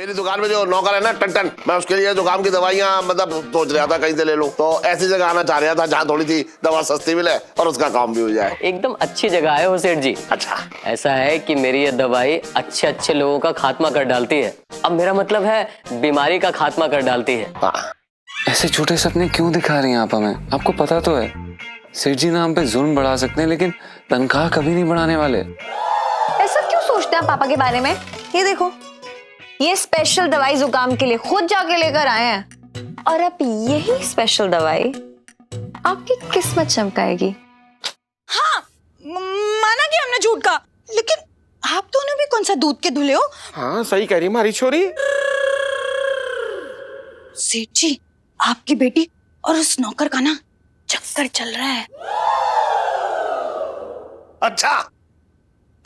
मेरी दुकान में जो नौकर है ना टन, मैं उसके लिए जुकाम की दवाइयाँ मतलब सोच रहा था कहीं से ले लूं, तो ऐसी जगह आना चाह रहा था जहाँ थोड़ी सी दवा सस्ती मिले और उसका काम भी हो जाए। एकदम अच्छी जगह है वो सेठ जी। अच्छा, ऐसा है कि मेरी ये दवाई अच्छे अच्छे लोगों का खात्मा कर डालती है। अब मेरा मतलब है बीमारी का खात्मा कर डालती है। हाँ। ऐसे छोटे सपने क्यों दिखा रही हैं आप हमें? आपको पता तो है सेठ जी ना हम पे जुल्म बढ़ा सकते हैं लेकिन तनख्वाह कभी नहीं बढ़ाने वाले। ऐसा क्यों सोचते हैं पापा के बारे में? ये देखो, ये स्पेशल दवाई जुकाम के लिए खुद जाके लेकर आए हैं और अब यही स्पेशल दवाई आपकी किस्मत चमकाएगी। हाँ, माना कि हमने झूठ कहा, लेकिन आप दोनों भी कौन सा दूध के धुले हो? हाँ सही कह रही हमारी छोरी। सेठ जी, आपकी बेटी और उस नौकर का ना चक्कर चल रहा है। अच्छा,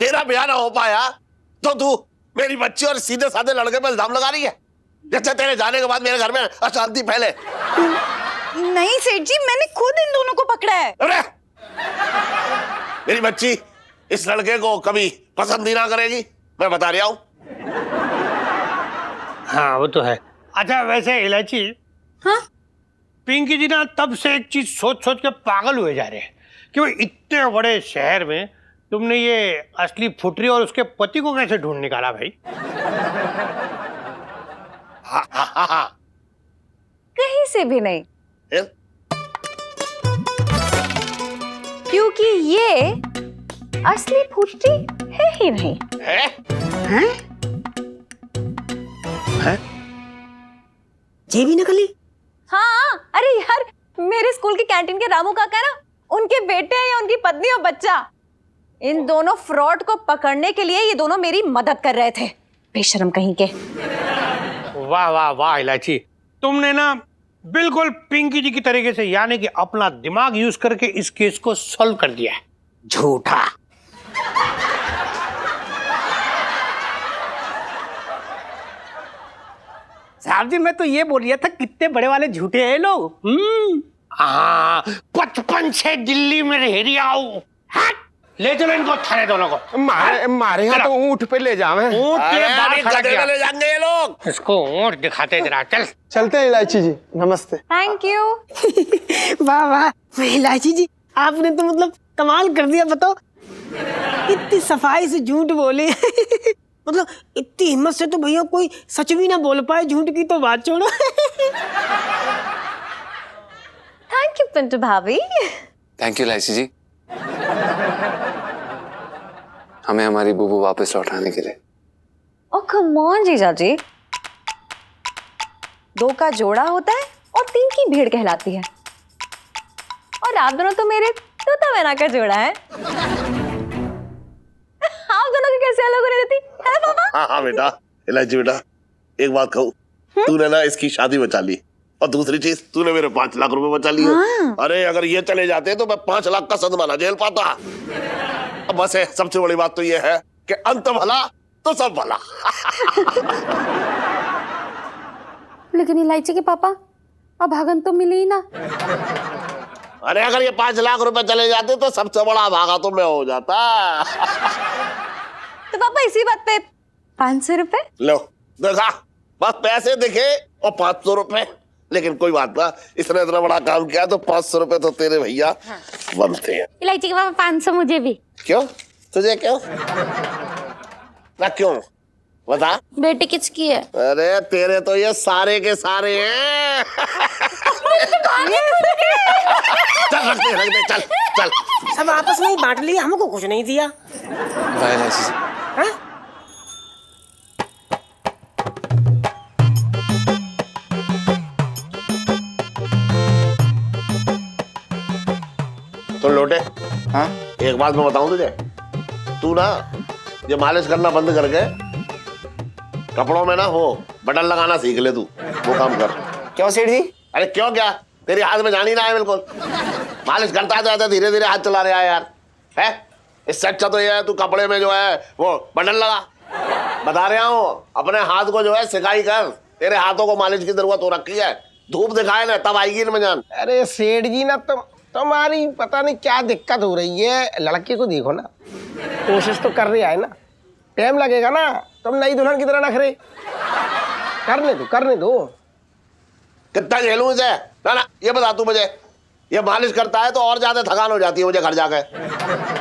तेरा ब्याह ना हो पाया तो तू मेरी बच्ची और सीधे साधे लड़के पे इल्जाम लगा रही है, जैसे तेरे जाने के बाद मेरे घर में अशांति फैले। नहीं सेठ जी, मैंने खुद इन दोनों को पकड़ा है। अरे, मेरी बच्ची इस लड़के को कभी पसंद ही ना करेगी, मैं बता रहा हूं। हाँ वो तो है। अच्छा वैसे इलायची, हाँ? पिंकी जी ना तब से एक चीज सोच सोच के पागल हुए जा रहे हैं कि भाई इतने बड़े शहर में तुमने ये असली फुटरी और उसके पति को कैसे ढूंढ निकाला भाई? कहीं से भी नहीं, फिर? क्योंकि ये असली फुटरी है ही नहीं। है? ये भी नकली? हाँ, अरे यार, मेरे स्कूल के कैंटीन के रामू काका ना, उनके बेटे या उनकी पत्नी और बच्चा, इन दोनों फ्रॉड को पकड़ने के लिए ये दोनों मेरी मदद कर रहे थे। बेशरम कहीं के। वाह वाह वाह इलायची, तुमने ना बिल्कुल पिंकी जी की तरीके से यानी कि अपना दिमाग यूज करके इस केस को सॉल्व कर दिया है। झूठा। साहब जी, मैं तो ये बोल रहा था कितने बड़े वाले झूठे हैं लोग। हाँ, 55 से दिल्ली में रह रही आओ। ले चलो इनको थाने दोनों को। मारे यहाँ तो ऊंट पे ले जावे। ऊंट के बाहर खड़ा गधे किया। में ले जाएंगे ये लोग। इसको ऊंट दिखाते जरा, चल। चलते हैं इलायची जी, नमस्ते। Thank you. वाह वाह इलायची जी, आपने तो मतलब कमाल कर दिया। बताओ, इतनी सफाई से झूठ बोले। मतलब इतनी हिम्मत से तो भैया कोई सच भी ना बोल पाए, झूठ की तो बात छोड़ो। थैंक यू पिंटू भाभी। थैंक यू लाइसी जी, हमें हमारी बुबू वापस लौटाने के लिए। ओ कम ऑन जीजा जी, 2 का जोड़ा होता है और 3 की भीड़ कहलाती है, और आप दोनों तो मेरे तोता मैना का जोड़ा है। आप दोनों की कैसे अलग होने देती है पापा? हाँ बेटा, इलायची बेटा, एक बात कहूँ, तूने ना इसकी शादी बचा ली, और दूसरी चीज तूने मेरे 5 लाख रुपए बचा लिए। हाँ। अरे अगर ये चले जाते तो मैं 5 लाख का सदमाना झेल पाता। अब बस है, सबसे बड़ी बात तो ये है कि अंत भला तो सब भला। लेकिन इलायची के पापा, अब भागन तो मिली ही ना। अरे अगर ये 5 लाख रुपए चले जाते तो सबसे बड़ा भागा तो मैं हो जाता। तो पापा इसी बात पे 500 रुपए। लो देखा, बस पैसे दिखे और 500 रुपए। लेकिन कोई बात ना, इसने इतना बड़ा काम किया तो 500 रुपए तो तेरे भैया बनते हैं। इलायची के पापा 500 मुझे भी। क्यों? तुझे क्यों? ना क्यों? बता। बेटी किसकी है? अरे तेरे तो ये सारे के सारे हैं। चल रख दे, चल चल। सब आपस में ही बांट लिया, हमको कुछ नहीं दिया। बाय लाइसी जी। हाँ? तो लोटे, हाँ एक बात मैं बताऊं तुझे, तू ना ये मालिश करना बंद करके कपड़ों में ना हो बटन लगाना सीख ले। तू वो काम कर। क्यों सेठ जी? अरे क्यों क्या, तेरी हाथ में जानी ना है बिल्कुल। मालिश करता जाता धीरे धीरे हाथ चला रहा है यार, है? इससे अच्छा तो ये है तू कपड़े में जो है वो बटन लगा। बता रहा हूँ, अपने हाथ को जो है सिकाई कर, तेरे हाथों को मालिश की जरूरत हो रखी है। धूप दिखाए ना तब आएगी इनमें जान। अरे सेठ जी ना, तुम्हारी पता नहीं क्या दिक्कत हो रही है। लड़के को देखो ना, कोशिश तो कर रही है ना, टाइम लगेगा ना, तुम नई दुल्हन की तरह नखरे। करने दो। कितना झेलूं इसे? ना ये बता तू मुझे, ये मालिश करता है तो और ज्यादा थकान हो जाती है मुझे घर जाके।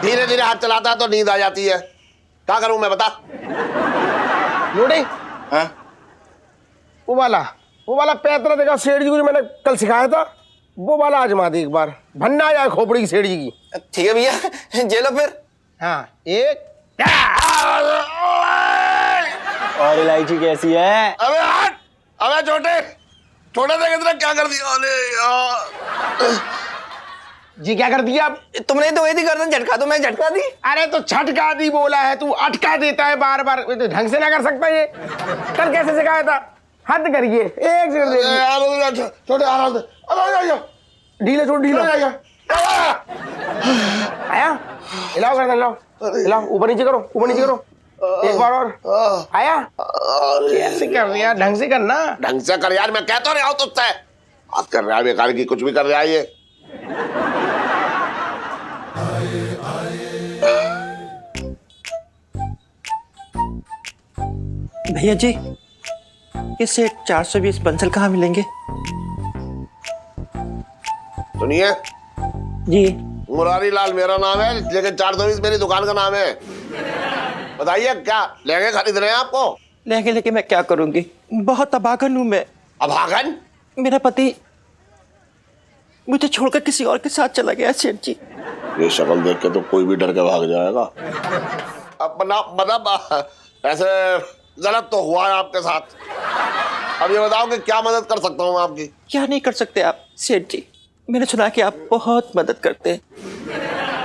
धीरे धीरे हाथ चलाता है तो नींद आ जाती है। क्या करूं मैं बता? लोड़े हाँ? वो वाला पैतरा देखा सेठ जी को जो मैंने कल सिखाया था, वो वाला आजमा दे एक बार, भन्ना आ जाए खोपड़ी की सेठ जी की। ठीक है भैया, जेलो फिर। हाँ एक और इलायची कैसी है? अबे हट! अबे छोटे देख इतना क्या कर दिया? अरे यार जी क्या कर दिया आप? तुमने तो वही थी करना, झटका दो, मैं झटका दी। अरे तो छटका दी बोला है, तू अटका देता है बार बार, तो ढंग से ना कर सकता ये। कल कैसे सिखाया था? हद करिए, एक सेकंड देखिए। छोटे आराम से। ढीले छोड़, ढीला आया। हिलाओ गर्दन, हिलाओ, ऊपर नीचे करो, एक बार और। आया? कैसे कर रही है? ढंग से करना। ढंग से कर यार, मैं कहता रहा हूं तुझसे। बात कर रहा है बेकार की, कुछ भी कर रहा है ये। भैया जी, ये सेठ 420 बंसल कहाँ मिलेंगे? सुनिए जी। मुरारी लाल मेरा नाम है, लेकिन 420 मेरी दुकान का नाम है। बताइए क्या लहंगे खरीद रहे हैं आपको? लहंगे लेके मैं क्या करूंगी, बहुत अभागन हूं मैं। अभागन? मेरा पति मुझे छोड़कर किसी और के साथ चला गया सेठ जी। ये शक्ल देख के तो कोई भी डर के भाग जाएगा। अपना मतलब ऐसे गलत तो हुआ है आपके साथ। अब ये बताओ कि क्या मदद कर सकता हूँ आपकी? क्या नहीं कर सकते आप सेठ जी? मैंने सुना कि आप बहुत मदद करते हैं,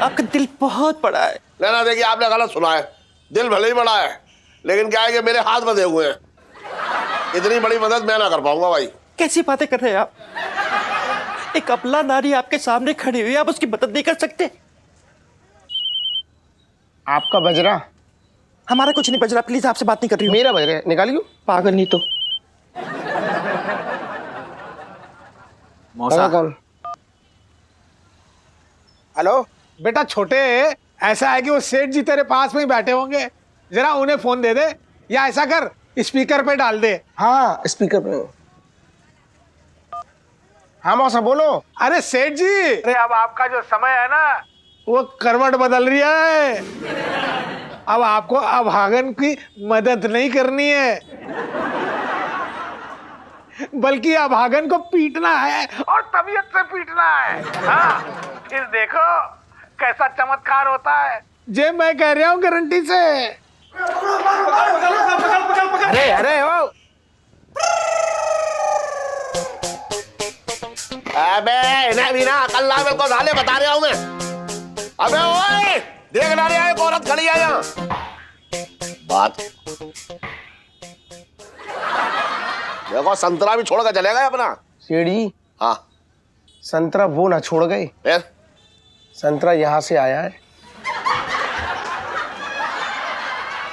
आपका दिल बहुत बड़ा है। ना देखिए, आपने गलत सुना है। दिल भले ही बड़ा है, लेकिन क्या है कि मेरे हाथ बंधे हुए हैं। इतनी बड़ी मदद मैं ना कर पाऊंगा भाई। कैसी बातें कर रहे हैं आप? एक अबला नारी आपके सामने खड़ी हुई है, आप उसकी मदद नहीं कर सकते? आपका बजरा? हमारा कुछ नहीं बज रहा, प्लीज आपसे बात नहीं कर रही हूँ। मेरा बजरा निकालियो। पागल नहीं तो। मौसा कौन? हेलो बेटा छोटे, ऐसा है कि वो सेठ जी तेरे पास में ही बैठे होंगे, जरा उन्हें फोन दे दे, या ऐसा कर स्पीकर पे डाल दे। हाँ स्पीकर पे। हाँ मौसा बोलो। अरे सेठ जी, अरे अब आपका जो समय है ना, वो करवट बदल रही है। अब आपको अभागन की मदद नहीं करनी है, बल्कि अभागन को पीटना है, और तबीयत से पीटना है। हाँ, फिर देखो कैसा चमत्कार होता है। जे मैं कह रहा हूँ गारंटी से। अरे ओ अबे इन्हें भी ना अकल ना, बिल्कुल साले बता रहा हूँ मैं। अबे ओए, देख ना रहा है, एक औरत खड़ी है यहाँ। बात देखो, संतरा भी छोड़ कर चले गए अपना। सेठ जी, हाँ संतरा वो ना छोड़ गए, फिर संतरा यहाँ से आया है।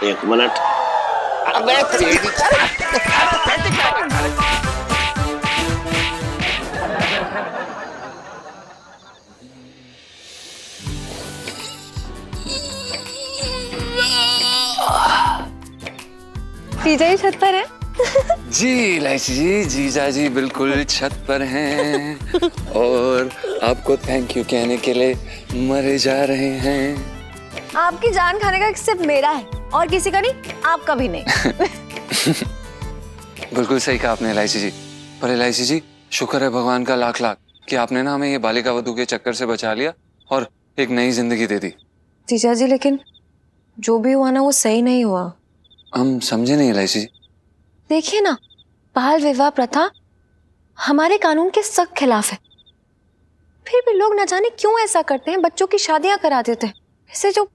एक मिनट। अबे जीजा ही छत पर है। जी इलायची जी, जीजा जी बिल्कुल छत पर हैं और आपको थैंक यू कहने के लिए मरे जा रहे हैं। आपकी जान खाने का सिर्फ मेरा है और किसी का नहीं, आपका भी नहीं। बिल्कुल सही कहा आपने इलायची जी। पर इलायची जी, शुक्र है भगवान का लाख लाख कि आपने ना हमें ये बालिका वधू के चक्कर से बचा लिया और एक नई जिंदगी दे दी। जीजा जी, लेकिन जो भी हुआ ना, वो सही नहीं हुआ। हम समझे नहीं इलायची जी। देखिए ना, बाल विवाह प्रथा हमारे कानून के सख्त खिलाफ है, फिर भी लोग न जाने क्यों ऐसा करते हैं, बच्चों की शादियां करा देते हैं। ऐसे जो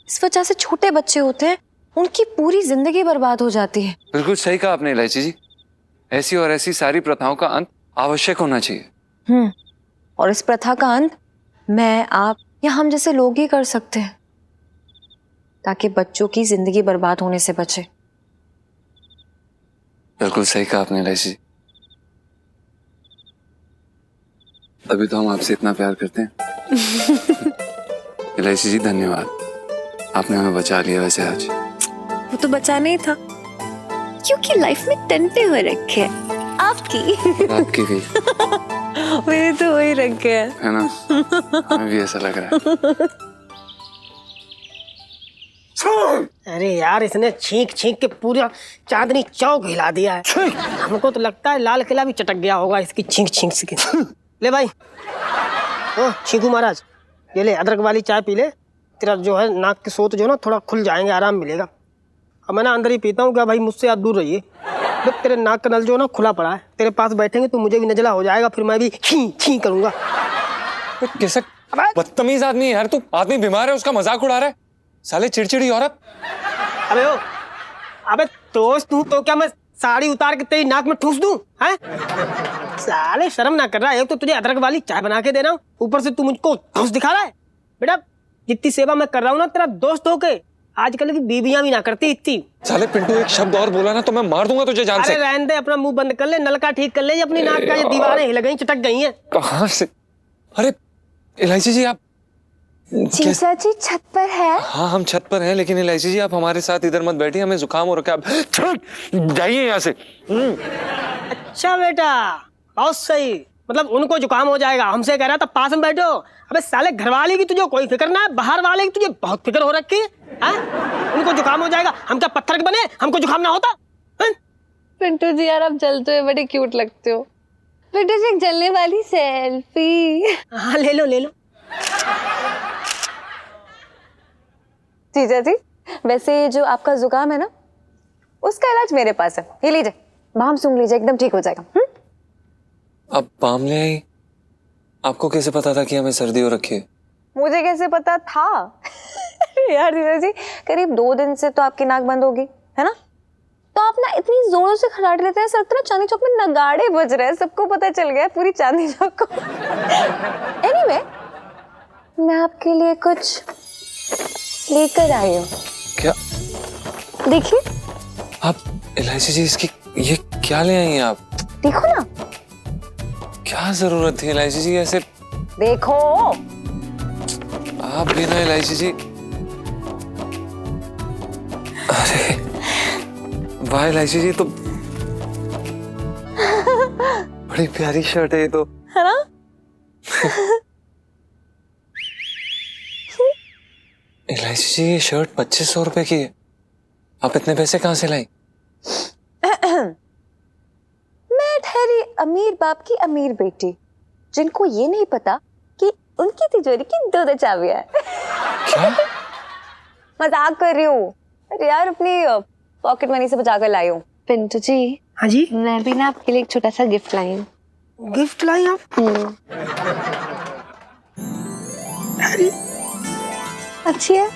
इस वजह से छोटे बच्चे होते हैं, उनकी पूरी जिंदगी बर्बाद हो जाती है। बिल्कुल सही कहा आपने इलायची जी। ऐसी और ऐसी सारी प्रथाओं का अंत आवश्यक होना चाहिए। और इस प्रथा का अंत मैं, आप या हम जैसे लोग ही कर सकते हैं, ताकि बच्चों की जिंदगी बर्बाद होने से बचे। बिल्कुल सही कहा आपने इलायची जी। अभी तो हम आपसे इतना प्यार करते हैं। इलायची जी धन्यवाद, आपने हमें बचा लिया। वैसे आज वो तो बचाना ही था, क्योंकि लाइफ में टंटे हुए रखे हैं आपकी। आपकी भी मेरे तो वही रखे हैं, है ना? हमें भी ऐसा लग रहा है। अरे यार, इसने छींक छींक के पूरा चांदनी चौक हिला दिया है। हमको तो लगता है लाल किला भी चटक गया होगा इसकी छींक छींक से। ले भाई, ओ छींकू महाराज, ये ले अदरक वाली चाय पी ले। तेरा जो है नाक के सोत जो ना थोड़ा खुल जाएंगे, आराम मिलेगा। अब मैं ना अंदर ही पीता हूँ, क्या भाई मुझसे आप दूर रहिए। देख तेरे नाक का नल जो ना खुला पड़ा है, तेरे पास बैठेंगे तो मुझे भी नजला हो जाएगा, फिर मैं भी छी छी करूंगा। कैसा बदतमीज आदमी है यार तू। आदमी बीमार है, उसका मजाक उड़ा रहा है। साले चिड़चिड़ी औरत। अबे ओ, अबे दोस्त तू तो क्या मैं साड़ी उतार के तेरी नाक में ठूस दूं? हैं? साले शर्म ना कर रहा है? एक तो तुझे अदरक वाली चाय बना के दे रहा हूँ, ऊपर से तू मुझको ठूस दिखा रहा है। बेटा जितनी सेवा मैं कर रहा हूँ ना तेरा दोस्त होके, आजकल की बीबियां भी ना करती इतनी। साले पिंटू एक शब्द और बोला ना तो मैं मार दूंगा तुझे जान से। अरे रहने दे, अपना मुंह बंद कर ले, नलका ठीक कर ले। ये अपनी नाक का ये दीवारें हिल गई, चटक गई हैं। कहाँ से? अरे इलायची जी आप जीजा जी छत पर है? हाँ हम छत पर हैं, लेकिन इलायची जी आप हमारे साथ इधर मत बैठिए, हमें जुकाम हो रखा है। आप जाइए यहाँ से। अच्छा बेटा, बहुत सही। मतलब उनको जुकाम हो जाएगा, हमसे कह रहा था पास में बैठो। अबे साले घर वाले की तुझे कोई फिक्र ना है, बाहर वाले की तुझे बहुत फिक्र हो रखी है। उनको जुकाम हो जाएगा, हम क्या पत्थर के बने, हमको जुकाम ना होता? पिंटू जी यार आप जलते हुए बड़े क्यूट लगते हो। पिंटू जी एक जलने वाली सेल्फी। हाँ ले लो ले लो। जीजा जी वैसे जो आपका जुकाम है ना, उसका इलाज मेरे पास है, ये लीजिए, बाम सूंघ लीजिए, एकदम ठीक हो जाएगा। अब बाम ले आई? आपको कैसे पता था कि हमें सर्दी हो रखी है? मुझे कैसे पता था? यार जीजा जी करीब 2 दिन से तो आपकी नाक बंद होगी, है ना? तो आप ना इतनी जोरों से खराट लेते हैं, सब तरह चांदनी चौक में नगाड़े बज रहे हैं, सबको पता चल गया है पूरी चांदनी चौक को। एनीवे मैं आपके लिए कुछ लेकर आई हूँ। क्या? देखिए। आप इलायची जी इसकी ये क्या ले आई हैं आप? देखो ना। क्या जरूरत थी इलायची जी ऐसे? देखो। आप भी ना इलायची जी। अरे वाह इलायची जी, तो बड़ी प्यारी शर्ट है ये तो, है ना? इलायची जी ये शर्ट 2500 रुपए की है। आप इतने पैसे कहाँ से लाई? मैं ठहरी अमीर बाप की अमीर बेटी, जिनको ये नहीं पता कि उनकी तिजोरी की 2 चाबियां है। क्या? मजाक कर रही हूँ। अरे यार अपनी पॉकेट मनी से बचा कर लाई हूँ। पिंटू जी। हाँ जी। मैं भी ना आपके लिए एक छोटा सा गिफ्ट लाई हूँ। गिफ्ट लाई आप? अरे अच्छी है।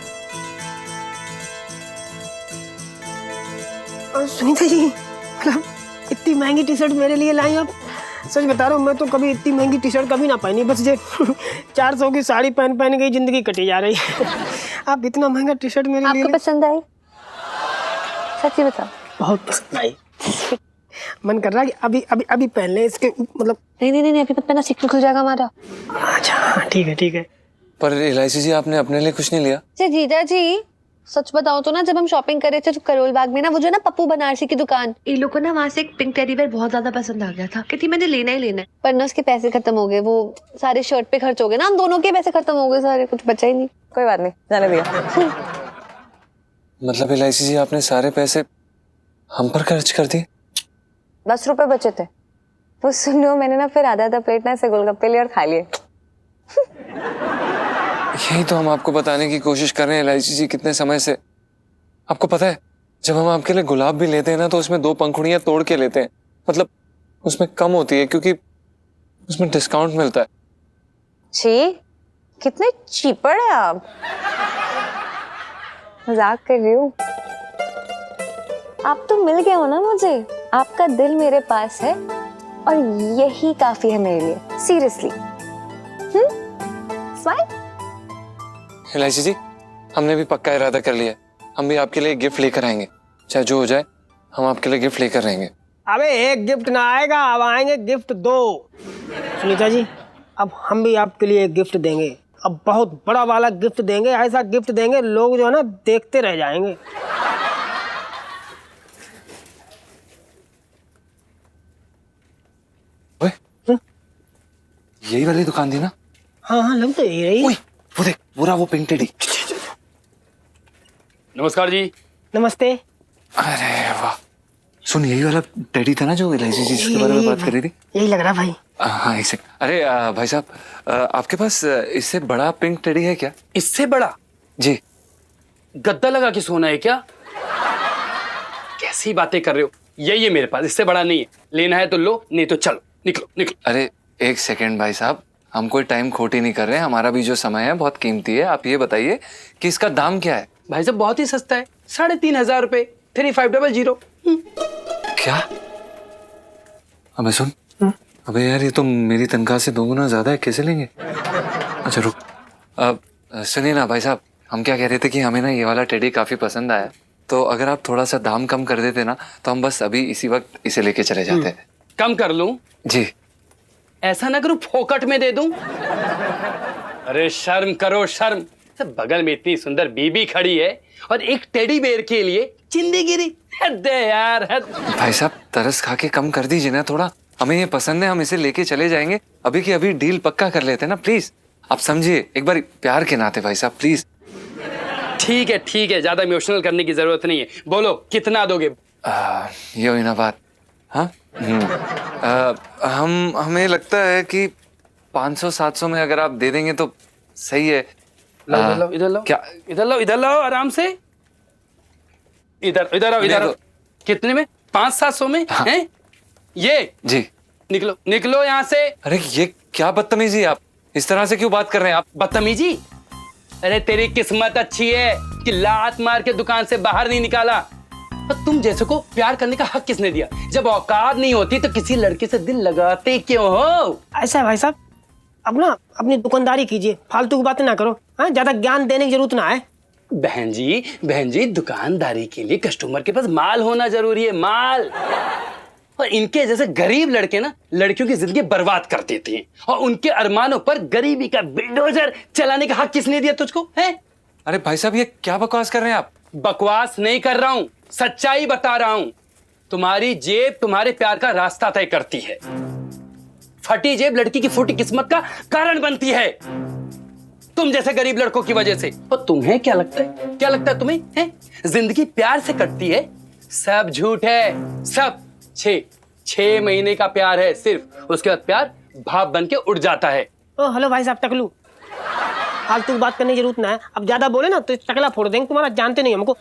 सुनीता जी, मतलब इतनी महंगी टी शर्ट मेरे लिए लाई आप? सच बता रहा हूँ, मैं तो कभी इतनी महंगी टी शर्ट कभी ना पहनी, बस ये 400 की साड़ी पहन पहन के जिंदगी कटी जा रही है। आप इतना महंगा टी शर्ट मेरे लिए? आपको पसंद आई? सच्ची बताओ। बहुत पसंद आई। मन कर रहा है कि अभी अभी अभी पहन ले इसके, मतलब नहीं अभी मत पहना, सिक्योर खुल जाएगा हमारा। अच्छा ठीक है ठीक है। पर इलायची जी आपने अपने लिए कुछ नहीं लिया? जीजा जी सच बताओ तो ना, जब हम शॉपिंग कर रहे थे तो करोल बाग में ना, वो जो ना पप्पू बनारसी की दुकान, इन लोगों को ना वहाँ से एक पिंक टेडी बेयर बहुत ज्यादा पसंद आ गया था, कहती मैंने लेना ही लेना है। पर ना उसके पैसे खत्म हो गए, वो सारे शर्ट पे खर्च हो गए ना, हम दोनों के पैसे खत्म हो गए सारे, कुछ बचा ही नहीं। कोई बात नहीं, जाने दिया। मतलब इलायची जी आपने सारे पैसे हम पर खर्च कर दिए? 10 रुपए बचे थे, वो सुनो मैंने ना फिर आधा प्लेट ना ऐसे गोलगप्पे लिए और खा लिए। यही तो हम आपको बताने की कोशिश कर रहे हैं इलायची जी कितने समय से। आपको पता है जब हम आपके लिए गुलाब भी लेते हैं ना, तो उसमें 2 पंखुड़ियां तोड़ के लेते हैं, मतलब उसमें कम होती है क्योंकि उसमें डिस्काउंट मिलता है। छी, कितने चीपर है आप। मजाक कर रही हूँ। आप तो मिल गए हो ना मुझे, आपका दिल मेरे पास है और यही काफी है मेरे लिए, सीरियसली। स्माइल। इलायची जी हमने भी पक्का इरादा कर लिया, हम भी आपके लिए गिफ्ट लेकर आएंगे, चाहे जो हो जाए हम आपके लिए गिफ्ट लेकर रहेंगे। अबे एक गिफ्ट ना आएगा, अब आएंगे गिफ्ट 2। सुनीता जी अब हम भी आपके लिए एक गिफ्ट देंगे, अब बहुत बड़ा वाला गिफ्ट देंगे, ऐसा गिफ्ट देंगे लोग जो है ना देखते रह जाएंगे। यही वाली दुकान थी ना? हाँ हाँ, लग तो यही रही। ओए, वो देख, पूरा वो पिंक टेडी। नमस्कार जी। नमस्ते। अरे वाह, सुन, यही वाला टेडी था ना जो एलआईसी जी जिसके बारे में बात कर रही थी? यही लग रहा भाई। हाँ, एक सेकंड। अरे भाई साहब, आपके पास इससे बड़ा पिंक टेडी है क्या? इससे बड़ा? जी। गद्दा लगा के सोना है क्या? कैसी बातें कर रहे हो? यही है मेरे पास, इससे बड़ा नहीं है। लेना है तो लो, नहीं तो चलो, निकलो निकलो। अरे एक सेकंड भाई साहब, हम कोई टाइम खोटी नहीं कर रहे हैं, हमारा भी जो समय है बहुत कीमती है। आप ये बताइए कि इसका दाम क्या है? भाई साहब बहुत ही सस्ता है, 3,500 रुपए, 3500। क्या? अबे सुन, अबे यार ये तो मेरी तनख्वाह से 2 गुना ज्यादा है, कैसे लेंगे? अच्छा रुक, अब सुनिए ना भाई साहब, हम क्या कह रहे थे कि हमें ना ये वाला टेडी काफी पसंद आया, तो अगर आप थोड़ा सा दाम कम कर देते ना तो हम बस अभी इसी वक्त इसे लेके चले जाते हैं। कम कर लूं? जी। ऐसा ना करूं फोकट में दे दूं? अरे शर्म करो शर्म, बगल में इतनी सुंदर बीबी खड़ी है और एक टेडी बेयर के लिए चिंदी गिरी। हद है यार, हद। भाई साहब तरस खा के कम कर दीजिए ना थोड़ा, हमें ये पसंद है, हम इसे लेके चले जाएंगे। अभी की अभी डील पक्का कर लेते हैं ना, प्लीज आप समझिए, एक बार प्यार के नाते भाई साहब प्लीज। ठीक है, ज्यादा इमोशनल करने की जरूरत नहीं है। बोलो कितना दोगे? ये हुई ना बात। हाँ, हमें लगता है कि 500-700 में अगर आप दे देंगे तो सही है। इधर लो। क्या? इधर लो आराम से। इधर आओ। कितने में? 500-700 में? हाँ। हैं? ये जी। निकलो यहाँ से। अरे ये क्या बदतमीजी, आप इस तरह से क्यों बात कर रहे हैं आप? बदतमीजी? अरे तेरी किस्मत अच्छी है कि लात मार के दुकान से बाहर नहीं निकाला। और तुम जैसे को प्यार करने का हक किसने दिया? जब औकात नहीं होती तो किसी लड़के से दिल लगाते क्यों हो? ऐसा है भाई साहब, अब ना अपनी दुकानदारी कीजिए, फालतू की बातें ना करो। हाँ, ज्यादा ज्ञान देने की जरूरत ना है। बहन जी दुकानदारी के लिए कस्टमर के पास माल होना जरूरी है, माल। और इनके जैसे गरीब लड़के ना लड़कियों की जिंदगी बर्बाद कर देते हैं, और उनके अरमानों पर गरीबी का बिल्डोजर चलाने का हक किसने दिया तुझको? है? अरे भाई साहब ये क्या बकवास कर रहे हैं आप? बकवास नहीं कर रहा हूं, सच्चाई बता रहा हूं। तुम्हारी जेब तुम्हारे प्यार का रास्ता तय करती है। फटी जेब लड़की की फूटी किस्मत का कारण बनती है, तुम जैसे गरीब लड़कों की वजह से। और तुम्हें क्या लगता है तुम्हें? है? जिंदगी प्यार से कटती है? सब झूठ है, सब। 6 महीने का प्यार है सिर्फ, उसके बाद प्यार भाप बन के उड़ जाता है। ओ हेलो भाई साहब टकलू, फालतू बात करने की जरूरत ना है। अब ज्यादा बोले ना तो टकला फोड़ देंगे तुम्हारा, जानते नहीं हमको।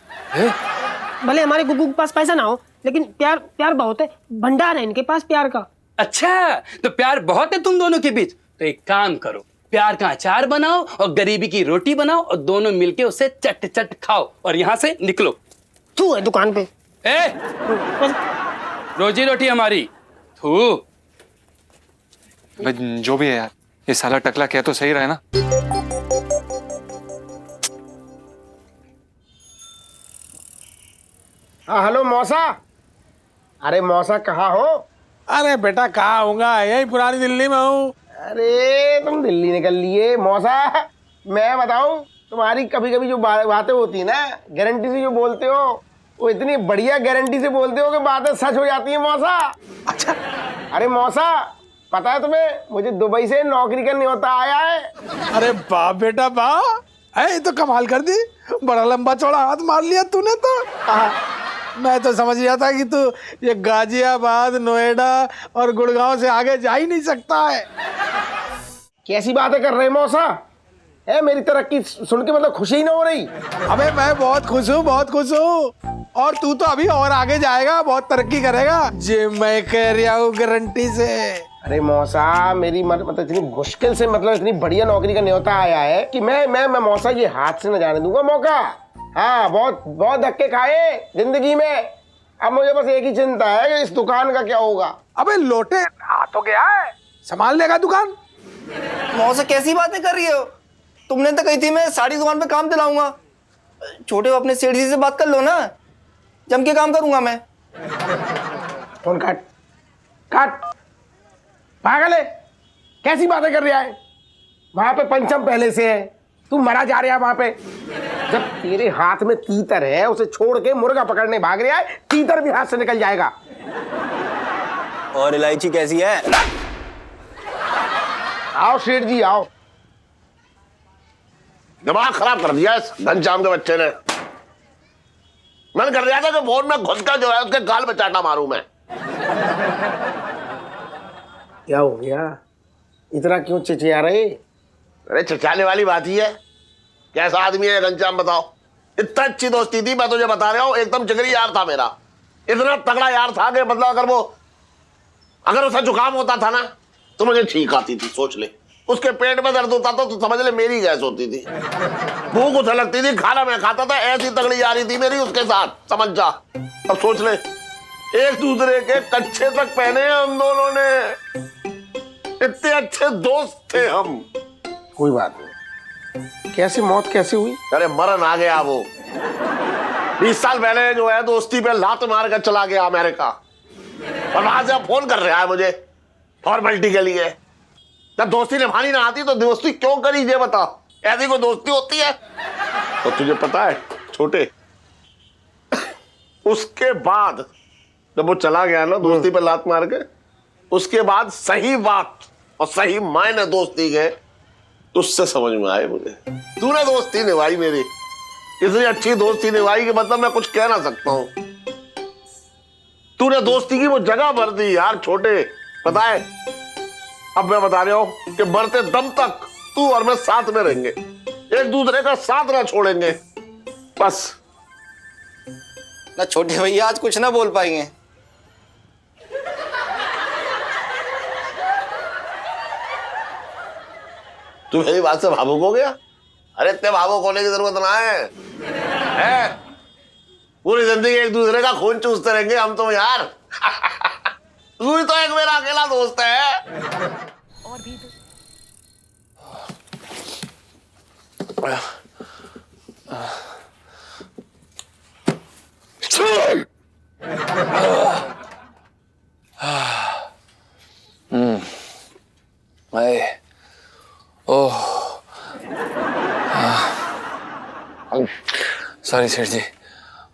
भले हमारे गुग्गू के पास पैसा ना हो, लेकिन प्यार बहुत है, भंडार है इनके पास प्यार का। अच्छा, तो प्यार बहुत है तुम दोनों के बीच? तो एक काम करो, प्यार का अचार बनाओ और गरीबी की रोटी बनाओ और दोनों मिलके उसे चट खाओ और यहाँ से निकलो। तू है दुकान पे। रोजी रोटी हमारी। थू। जो भी है यार, ये साला टकला क्या तो सही रहा है ना? हाँ हेलो मौसा। अरे मौसा कहाँ हो? अरे बेटा कहाँ होगा, यही पुरानी दिल्ली में हूँ। अरे तुम दिल्ली निकल लिए मौसा। मैं बताऊं, तुम्हारी कभी कभी जो बातें होती है ना, गारंटी से जो बोलते हो, वो इतनी बढ़िया गारंटी से बोलते हो कि बातें सच हो जाती है मौसा। अच्छा। अरे मौसा, पता है तुम्हें, मुझे दुबई से नौकरी का न्योता आया है। अरे वाह बेटा वाह, ये तो कमाल कर दी, बड़ा लंबा चौड़ा हाथ मार लिया तूने तो। मैं तो समझ गया था कि तू ये गाजियाबाद, नोएडा और गुड़गांव से आगे जा ही नहीं सकता है। कैसी बातें कर रहे मौसा? मेरी तरक्की सुन के मतलब खुशी ही ना हो रही? अबे मैं बहुत खुश हूँ, और तू तो अभी और आगे जाएगा, बहुत तरक्की करेगा, जे मैं कह रहा हूँ गारंटी से। अरे मौसा, मेरी मतलब इतनी मुश्किल से मतलब इतनी बढ़िया नौकरी का न्योता आया है कि मैं मौसा ये हाथ से न जाने दूंगा मौका। हाँ, बहुत धक्के खाए जिंदगी में। अब मुझे बस एक ही चिंता है कि इस दुकान का क्या होगा। अबे लोटे आ तो गया है, संभाल लेगा दुकान। मौसा कैसी बातें कर रही हो? तुमने तो कही थी मैं साड़ी दुकान पे काम दिलाऊंगा। छोटे अपने सेठ जी से बात कर लो ना, जम के काम करूंगा मैं। फोन काट। पागल है, कैसी बातें कर रहा है? वहां पे पंचम पहले से है, तू मरा जा रहा है वहां पे। जब तेरे हाथ में तीतर है, उसे छोड़ के मुर्गा पकड़ने भाग रहा है, तीतर भी हाथ से निकल जाएगा। और इलायची कैसी है? आओ सेठ जी आओ। दिमाग खराब कर दिया इस घनश्याम के बच्चे ने। मन कर रहा था कि फोन में घुस कर जो है उसके गाल पे चाटा मारूं मैं। क्या हो गया, इतना क्यों चिचिया रहे? अरे चिचाने वाली बात ही है। कैसा आदमी है घनश्याम बताओ? इतना अच्छी दोस्ती थी, मैं तुझे बता रहा हूँ, एकदम जिगरी यार था मेरा। इतना तगड़ा यार था कि मतलब अगर उसे जुकाम होता था ना तो मुझे छींक आती थी, सोच ले। उसके पेट में दर्द होता था तो समझ ले मेरी गैस होती थी। भूख उसे लगती थी, खाना मैं खाता था। ऐसी तगड़ी यारी थी मेरी उसके साथ, समझ जा। अब सोच ले, एक दूसरे के कच्छे तक पहने हम दोनों ने। इतने अच्छे दोस्त थे हम। कोई बात नहीं, कैसे मौत कैसे हुई? अरे मरण आ गया वो। 20 साल पहले जो है दोस्ती पे लात मार कर चला गया अमेरिका, और वहां से फोन कर रहा है मुझे फॉर्मेलिटी के लिए। जब दोस्ती निभानी ना आती तो दोस्ती क्यों करी ये बता? ऐसी कोई दोस्ती होती है? तो तुझे पता है छोटे, उसके बाद जब वो चला गया ना दोस्ती पे लात मार के, उसके बाद सही बात और सही मायने दोस्ती के तुझसे समझ में आए मुझे। तूने दोस्ती निभाई मेरी, इतनी अच्छी दोस्ती निभाई कि मतलब मैं कुछ कह ना सकता हूं। तूने दोस्ती की वो जगह भर दी यार छोटे, पता है? अब मैं बता रहा हूं कि मरते दम तक तू और मैं साथ में रहेंगे, एक दूसरे का साथ ना छोड़ेंगे, बस। ना छोटे भैया आज कुछ ना बोल पाएंगे। तू मेरी बात से भावुक हो गया? अरे इतने भावुक होने की जरूरत ना है? पूरी जिंदगी एक दूसरे का खून चूसते रहेंगे हम तो यार। तू ही तो एक मेरा अकेला दोस्त है। और भी सॉरी सेठ जी,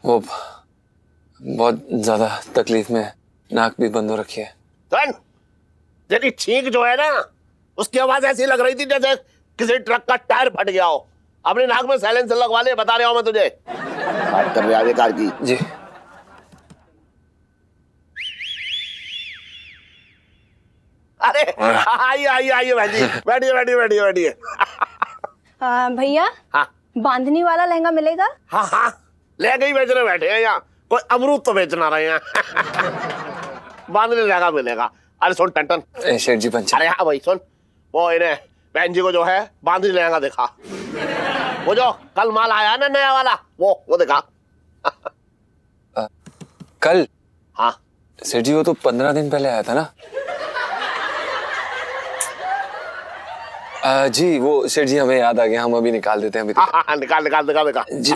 वो बहुत ज्यादा तकलीफ में है, नाक भी बंद हो रखी है। तेरी छींक जो है ना, उसकी आवाज ऐसी लग रही थी जैसे किसी ट्रक का टायर फट गया हो। अपने नाक में साइलेंसर लगवा ले, बता रहा हूं मैं तुझे। बात कर रहे आगे कार की जी। अरे आइए आइए आइए भाई, बैठिए बैठिए बैठिए बैठिए। भैया हाँ बांधनी वाला लहंगा मिलेगा? हाँ हाँ, लहंगा ही बेचने बैठे हैं यहाँ, कोई अमरूद तो बेचना रहे हैं। बांधने लहंगा मिलेगा। अरे सुन टन सेठ जी पंच। अरे हाँ भाई सुन, वो इन्हें बहन जी को जो है बांधनी लहंगा दिखा। वो जो कल माल आया ना नया वाला, वो दिखा। कल? हाँ सेठ जी वो तो 15 दिन पहले आया था ना। जी वो सेठ जी हमें याद आ गया, हम अभी निकाल देते हैं। अभी हाँ, निकाल निकाल निकाल निकाल जी।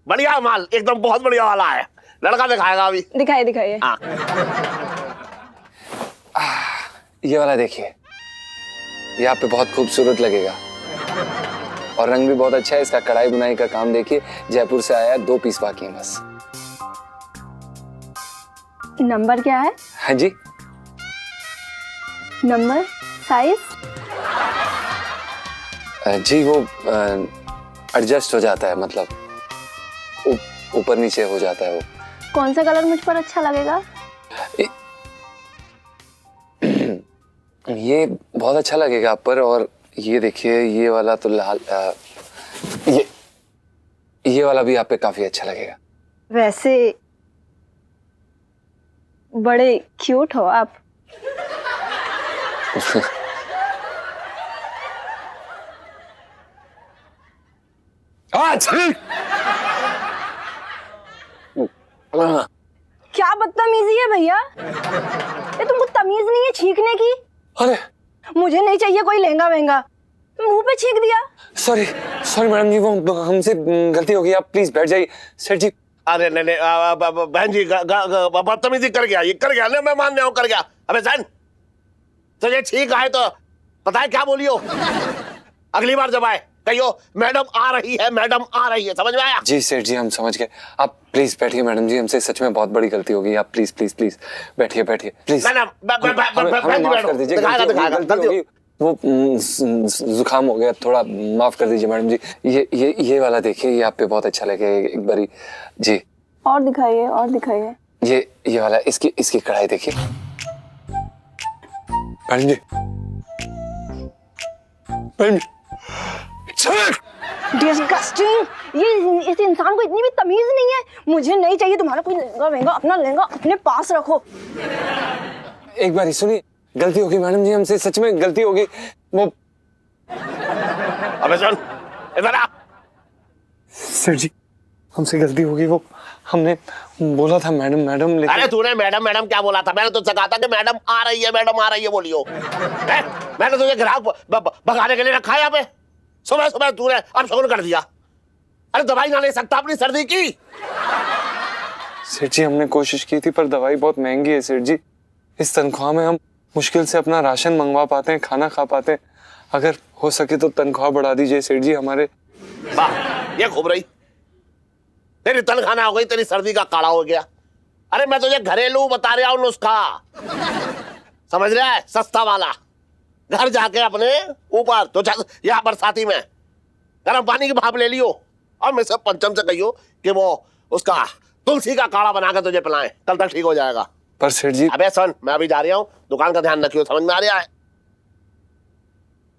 बढ़िया माल, एकदम बहुत बढ़िया वाला है। लड़का दिखाएगा अभी। दिखाइए दिखाइए। हाँ। ये वाला देखिए, ये आप पे बहुत खूबसूरत लगेगा और रंग भी बहुत अच्छा है। इसका कढ़ाई बुनाई का काम देखिए, जयपुर से आया है, 2 पीस बाकी हैं बस। नंबर क्या है? हाँ जी, नंबर साइज? जी वो एडजस्ट हो जाता है, मतलब ऊपर नीचे हो जाता है वो। कौन सा कलर मुझ पर अच्छा लगेगा? ये बहुत अच्छा लगेगा आप पर। और ये देखिए, ये वाला तो लाल, ये वाला भी आप पे काफी अच्छा लगेगा। वैसे बड़े क्यूट हो आप। क्या बदतमीजी है भैया, ये तुमको तमीज नहीं है छींकने की? अरे मुझे नहीं चाहिए कोई लहंगा वहंगा, मुंह पे छींक दिया। सॉरी सॉरी मैडम जी, वो हमसे गलती हो गई, आप प्लीज बैठ जाइए। सेठ जी। अरे नहीं नहीं बहन जी बदतमीजी कर गया, ये कर गया ना, मैं मान रहा हूँ कर गया। अबे जान, तुझे ठीक आए तो पता है क्या बोलियो? अगली बार जब आए कहियो मैडम आ रही है, मैडम आ रही है, समझ में आया? जी सेठ जी हम समझ गए। आप प्लीज बैठिए मैडम जी, हमसे सच में बहुत बड़ी गलती हो गई। आप प्लीज प्लीज प्लीज बैठिए बैठिए प्लीज। ना ना हमें माफ कर दीजिए, गलती वो जुकाम हो गया थोड़ा, माफ कर दीजिए मैडम जी। ये वाला देखिए, ये आप पे बहुत अच्छा लगेगा एक बारी जी। और दिखाइए, और दिखाइए। ये वाला, इसकी कढ़ाई देखिए मैडम जी। Madam disgusting. ये इस इंसान को इतनी भी तमीज नहीं है। मुझे नहीं चाहिए तुम्हारा कोई लहंगा वहंगा, अपना लहंगा अपने पास रखो। एक बार सुनिए, गलती होगी मैडम जी, हमसे सच में गलती होगी। वो अबे सुन, इधर आ। सर जी हमसे गलती होगी, वो हमने बोला था मैडम लेकिन। अरे तूने मैडम मैडम क्या बोला था? मैंने तुझसे कहा था कि मैडम आ रही है बोलियो। मैंने तुझे ग्राहक भगाने के लिए रखा है यहाँ पे। सुबह सुबह तूने अब शगुन कर दिया। अरे दवाई ना ले सकता अपनी सर्दी की? सेठ जी हमने कोशिश की थी, पर दवाई बहुत महंगी है सेठ जी। इस तनख्वाह में हम मुश्किल से अपना राशन मंगवा पाते हैं, खाना खा पाते हैं। अगर हो सके तो तनख्वाह बढ़ा दीजिए सेठ जी हमारे। वाह, ये खूब रही। तेरी तनख्वाह ना हो गई, तेरी सर्दी का काढ़ा हो गया। अरे मैं तुझे घरेलू बता रहा हूँ नुस्खा, समझ रहा है? सस्ता वाला। घर जाके अपने ऊपर तो यहाँ बरसाती में गर्म पानी की भाप ले लियो और मैं सब पंचम से कहियो कि वो उसका तुलसी का काढ़ा बना के तुझे पिलाएं, कल तक ठीक हो जाएगा। पर सेठ जी। अबे सुन, मैं अभी जा रहा हूँ, दुकान का ध्यान रखियो, समझ में आ रहा है?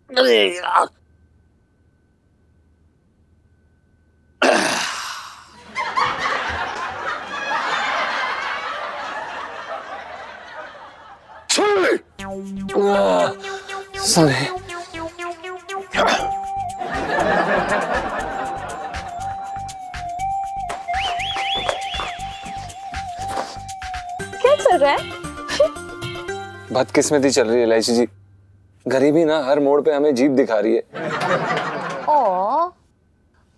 अरे यार सॉरी। क्या चल रहा है? बदकिस्मती चल रही है इलायची जी। गरीबी ना हर मोड़ पे हमें जीत दिखा रही है।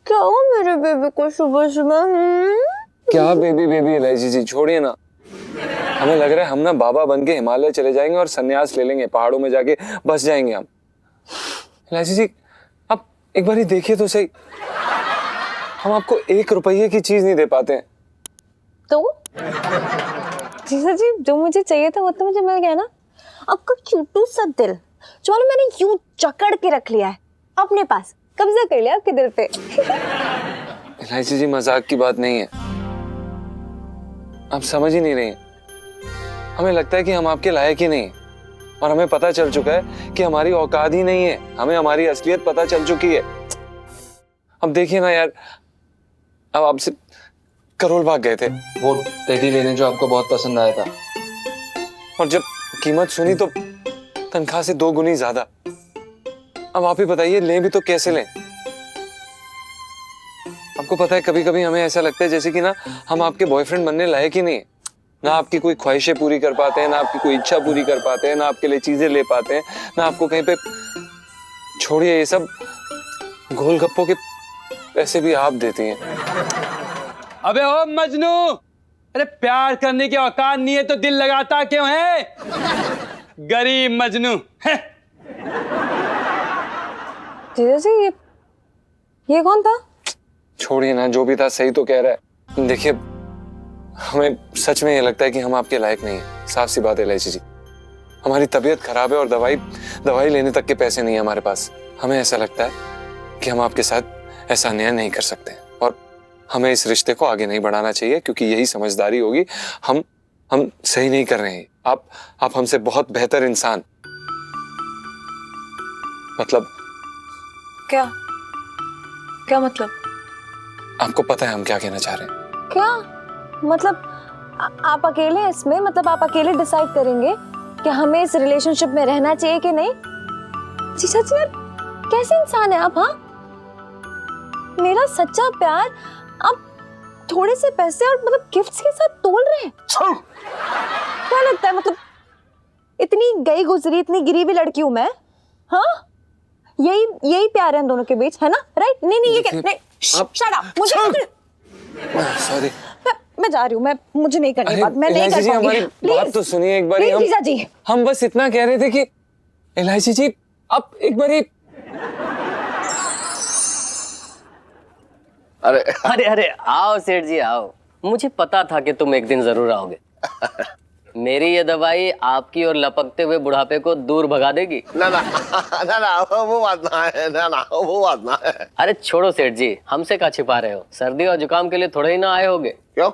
क्या हुआ मेरे बेबी को सुबह सुबह? क्या बेबी इलायची जी, छोड़िए ना। हमें लग रहा है हम ना बाबा बन के हिमालय चले जाएंगे और सन्यास ले लेंगे, पहाड़ों में जाके बस जाएंगे हम। इलायची जी आप एक बार ही देखिए तो सही, हम आपको 1 रुपये की चीज नहीं दे पाते हैं। तो जीजा जी जो मुझे चाहिए था वो तो मुझे मिल गया ना। आपका क्यूटू सा दिल जो वाला मैंने यूं जकड़ के रख लिया है अपने पास, कब्जा कर लिया आपके दिल पे। इलायची जी मजाक की बात नहीं है, आप समझ ही नहीं रही हैं। हमें लगता है कि हम आपके लायक ही नहीं, और हमें पता चल चुका है कि हमारी औकात ही नहीं है। हमें हमारी असलियत पता चल चुकी है। अब देखिए ना यार, अब आपसे करोल भाग गए थे वो टेडी लेने जो आपको बहुत पसंद आया था, और जब कीमत सुनी तो तनख्वाह से 2 गुनी ज्यादा। अब आप ही बताइए लें भी तो कैसे लें? आपको पता है कभी कभी हमें ऐसा लगता है जैसे कि ना हम आपके बॉयफ्रेंड बनने लायक ही नहीं है। ना आपकी कोई ख्वाहिशें पूरी कर पाते हैं, ना आपकी कोई इच्छा पूरी कर पाते हैं, ना आपके लिए चीजें ले पाते हैं, ना आपको कहीं पे। छोड़िए ये सब, गोलगप्पों के पैसे भी आप देती हैं। अबे ओ मजनू, अरे प्यार करने की औकात नहीं है तो दिल लगाता क्यों है? गरीब मजनू है। जीजा जी ये कौन था? छोड़िए ना, जो भी था सही तो कह रहा है। देखिए हमें सच में ये लगता है कि हम आपके लायक नहीं है, साफ सी बात है इलायची जी। हमारी तबीयत खराब है और दवाई लेने तक के पैसे नहीं है हमारे पास। हमें ऐसा लगता है कि हम आपके साथ ऐसा अन्याय नहीं कर सकते, और हमें इस रिश्ते को आगे नहीं बढ़ाना चाहिए, क्योंकि यही समझदारी होगी। हम सही नहीं कर रहे हैं। आप हमसे बहुत बेहतर इंसान, मतलब क्या मतलब? आपको पता है हम क्या कहना चाह रहे हैं? क्या मतलब? आप अकेले इसमें, मतलब आप अकेले डिसाइड करेंगे कि हमें इस रिलेशनशिप में रहना चाहिए कि नहीं? जीजा जी यार कैसे इंसान है आप? हाँ, मेरा सच्चा प्यार आप थोड़े से पैसे और मतलब गिफ्ट्स के साथ तोल रहे हैं? क्या लगता है, मतलब इतनी गई गुजरी, इतनी गिरी हुई लड़की हूं मैं? हाँ, यही प्यार है इन दोनों के बीच, है ना? राइट? नहीं ये क्या? नहीं, शट अप। मुझे सॉरी, मैं जा रही हूँ, मुझे नहीं करनी बात, मैं नहीं कर पाऊंगी। हमारी बात तो सुनिए एक बारी। जीजा जी हम बस इतना कह रहे थे कि इलायची जी आप एक बारी। अरे आओ सेठ जी आओ, मुझे पता था कि तुम एक दिन जरूर आओगे। मेरी ये दवाई आपकी और लपकते हुए बुढ़ापे को दूर भगा देगी। ना ना ना ना वो बात ना है, ना ना वो बात ना है। अरे छोड़ो सेठ जी, हमसे क्या छिपा रहे हो? सर्दी और जुकाम के लिए थोड़े ही ना आए होगे। क्यों,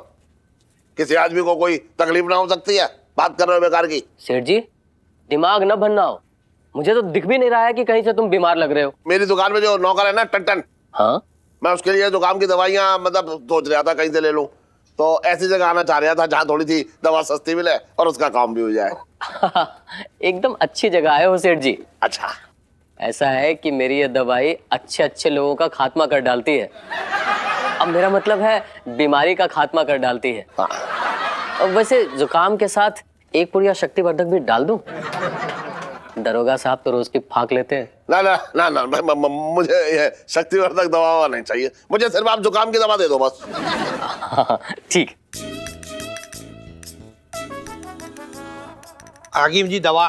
किसी आदमी को कोई तकलीफ ना हो सकती है? बात कर रहे हो बेकार की। सेठ जी दिमाग न भरना हो, मुझे तो दिख भी नहीं रहा है कि कहीं से तुम बीमार लग रहे हो। मेरी दुकान में जो नौकर है ना टन, हाँ मैं उसके लिए जुकाम की दवाइयां मतलब सोच रहा था कहीं से ले लूं, तो ऐसी जगह आना चाह रहा था जहां थोड़ी सी दवा सस्ती मिले और उसका काम भी हो जाए। एकदम अच्छी जगह आए हो सेठ जी। अच्छा, ऐसा है कि मेरी ये दवाई अच्छे अच्छे लोगों का खात्मा कर डालती है। अब मेरा मतलब है बीमारी का खात्मा कर डालती है। अब वैसे जुकाम के साथ एक पुड़िया शक्तिवर्धक भी डाल दूं? दरोगा साहब तो रोज की फाक लेते हैं। ना ना ना ना मुझे ये शक्तिवर्धक दवा नहीं चाहिए, मुझे सिर्फ आप जुकाम की दवा दे दो बस। ठीक। आगिम जी दवा।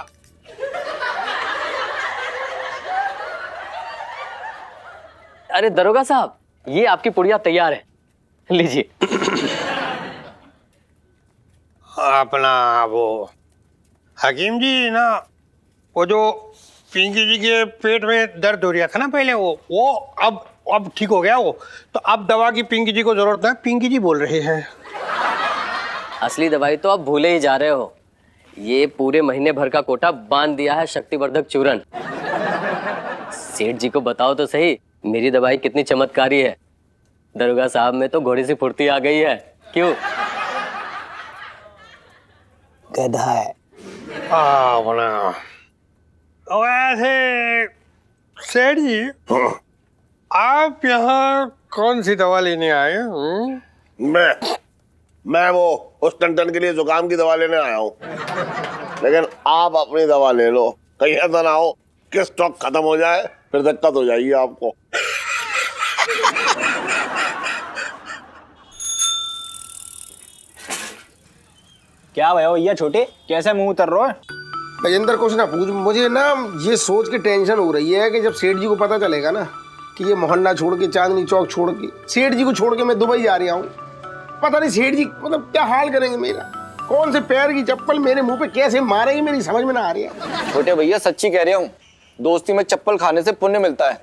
अरे दरोगा साहब, ये आपकी पुड़िया तैयार है, लीजिए। अपना वो हकीम जी ना, वो जो पिंकी जी के पेट में दर्द हो रहा था ना पहले, वो अब ठीक हो गया वो, तो अब दवा की पिंकी जी को जरूरत है, पिंकी जी बोल रहे हैं। असली दवाई तो आप भूले ही जा रहे हो। ये पूरे महीने भर का कोटा बांध दिया है शक्तिवर्धक चूरन। सेठ जी को बताओ तो सही, मेरी दवाई कितनी चमत्कारी है। दरोगा साहब में तो घोड़ी सी फुर्ती आ गई है। क्यों? गधा है। वैसे सेठ जी, आप यहाँ कौन सी दवा लेने आए? मैं वो उस टन के लिए जुकाम की दवा लेने आया हूँ, लेकिन आप अपनी दवा ले लो, कहीं ऐसा ना हो कि स्टॉक खत्म हो जाए, फिर दिक्कत हो जाएगी आपको। क्या भैया छोटे, कैसे मुंह उतर रहे हो? गजेंद्र कुछ ना पूछ, मुझे ना ये सोच के टेंशन हो रही है कि जब सेठ जी को पता चलेगा ना कि ये मोहल्ला छोड़ के, चांदनी चौक छोड़ के, सेठ जी को छोड़ के मैं दुबई जा रहा हूँ, पता नहीं सेठ जी मतलब क्या हाल करेंगे मेरा। कौन से पैर की चप्पल मेरे मुंह पे कैसे मारेंगे, मेरी समझ में ना आ रही है। छोटे भैया सच्ची कह रहा हूँ, दोस्ती में चप्पल खाने से पुण्य मिलता है।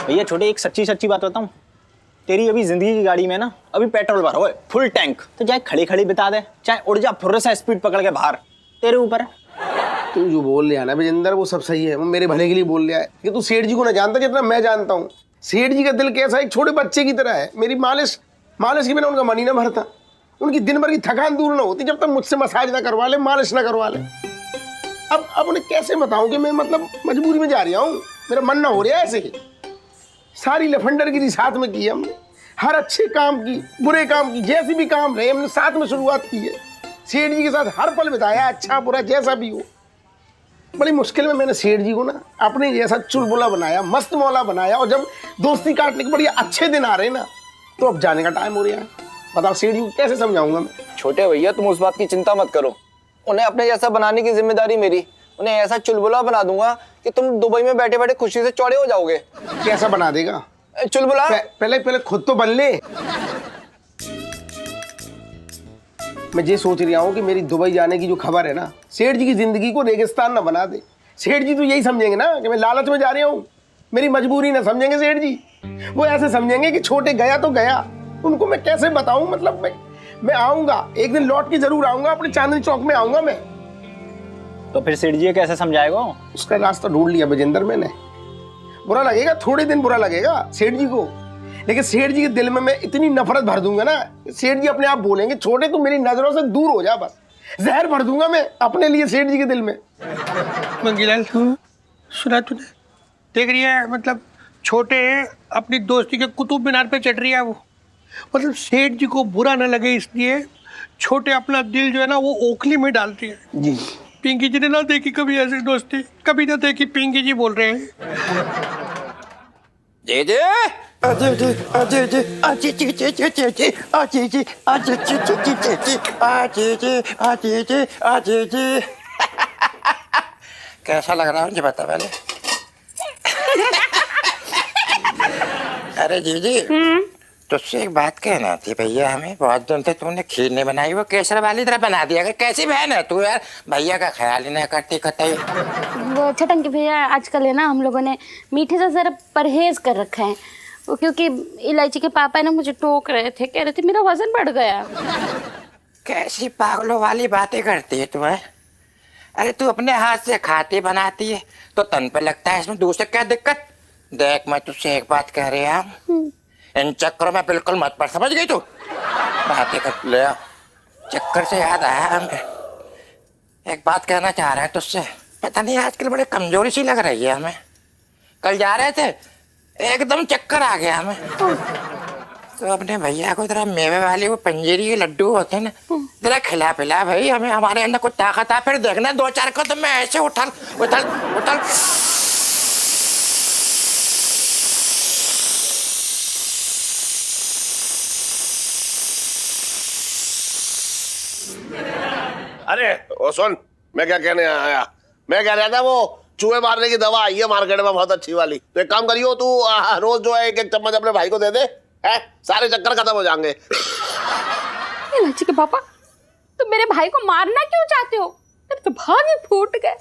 भैया छोटे, एक सच्ची बात बताऊँ, तेरी अभी जिंदगी की गाड़ी में ना अभी पेट्रोल भरा हुआ है फुल टैंक, तो चाहे खड़ी बिता दे, चाहे उड़ जा फुर्र से स्पीड पकड़ के बाहर, तेरे ऊपर है। तू जो बोल रहा है ना विजेंद्र, वो सब सही है, वो मेरे भले के लिए बोल रहा है कि तू सेठ जी को ना जानता जितना मैं जानता हूँ। सेठ जी का दिल कैसा है, एक छोटे बच्चे की तरह है। मेरी मालिश के बिना उनका मन ही ना भरता, उनकी दिन भर की थकान दूर ना होती जब तक मुझसे मसाज ना करवा ले, मालिश ना करवा ले। अब उन्हें कैसे बताऊं कि मैं मतलब मजबूरी में जा रहा हूँ, मेरा मन ना हो रहा है ऐसे ही। सारी लफंडरगिरी साथ में की है हमने, हर अच्छे काम की, बुरे काम की, जैसी भी काम रहे हमने साथ में शुरुआत की है। सेठ जी के साथ हर पल बिताया, अच्छा बुरा जैसा भी हो। बड़ी मुश्किल में मैंने सेठ जी को ना अपने जैसा चुलबुला बनाया, मस्त मौला बनाया, और जब दोस्ती काटने के बड़े अच्छे दिन आ रहे ना, तो अब जाने का टाइम हो रहा है। बताओ सेठ जी को कैसे समझाऊंगा मैं। छोटे भैया तुम उस बात की चिंता मत करो, उन्हें अपने जैसा बनाने की जिम्मेदारी मेरी। उन्हें ऐसा चुलबुला बना दूंगा कि तुम दुबई में बैठे बैठे खुशी से चौड़े हो जाओगे। कैसा बना देगा? चुलबुला पहले खुद तो बन ले। मैं ये सोच रहा हूँ कि मेरी दुबई जाने की जो खबर है ना, सेठ जी की जिंदगी को रेगिस्तान ना बना दे। सेठ जी तो यही समझेंगे ना कि मैं लालच में जा रहा हूँ, मेरी मजबूरी ना समझेंगे सेठ जी। वो ऐसे समझेंगे कि छोटे गया तो गया। उनको मैं कैसे बताऊं, मतलब मैं आऊंगा एक दिन, लौट के जरूर आऊंगा, अपने चांदनी चौक में आऊंगा मैं। तो फिर सेठ जी कैसे समझाएगा? उसका रास्ता ढूंढ लिया विजेंद्र मैंने। बुरा लगेगा, थोड़े दिन बुरा लगेगा सेठ जी को, लेकिन सेठ जी के दिल में मैं इतनी नफरत भर दूंगा ना, सेठ जी अपने आप बोलेंगे छोटे तू मेरी नजरों से दूर हो जा, बस जहर भर दूंगा मैं अपने लिए सेठ जी के दिल में। मंगीलाल सुना तूने, देख रही है मतलब छोटे अपनी दोस्ती के कुतुब मीनार पे चढ़ रही है वो, मतलब सेठ जी को बुरा न लगे इसलिए छोटे अपना दिल जो है ना वो ओखली में डालती है जी। पिंकी जी ने ना देखी कभी ऐसी दोस्ती, कभी ना देखी। पिंकी जी बोल रहे हैं जे जे कैसा लग रहा है मुझे बता पहले। अरे जी तुझसे एक बात कहना थी भैया, हमें बहुत दिन से तूने खीर नहीं बनाई, वो केसर वाली तरह बना दिया। अगर कैसी बहन है तू यार, भैया का ख्याल ही नहीं करती कतई। वो छटंकी भैया आजकल है ना, हम लोगों ने मीठे से जरा परहेज कर रखा है। वो क्योंकि इलायची के पापा ना मुझे टोक रहे थे, कह रहे थे मेरा वजन बढ़ गया। कैसी पागलों वाली बातें करती है तू है? अरे तू अपने हाथ से खाती बनाती है तो तन पे लगता है, इसमें दूसरे क्या दिक्कत? देख मैं तुझसे एक बात कह रही हूँ, इन चक्करों में बिल्कुल मत पड़, समझ गई तू? बातें कर ले। चक्कर से याद आया हमें, एक बात कहना चाह रहे हैं तुझसे। पता नहीं आजकल बड़े कमजोरी सी लग रही है हमें। कल जा रहे थे एकदम चक्कर आ गया हमें, तो अपने भैया को जरा मेवे वाली वो पंजीरी के लड्डू होते हैं ना, जरा खिला पिला भाई, हमें हमारे अंदर कुछ ताकत आ, फिर देखना 2-4 कदम में ऐसे उठल उठल उठल। अरे ओ सुन, मैं क्या कहने आया, मैं कह रहा था वो चूहे मारने की दवा आई है मार्केट में बहुत अच्छी वाली, तो एक काम करियो तू रोज जो है 1-1 चम्मच अपने भाई को दे दे, है सारे चक्कर खत्म हो जाएंगे। इलायची के पापा, तुम मेरे भाई को मारना क्यों चाहते हो? मेरे तो भाग ही फूट गए।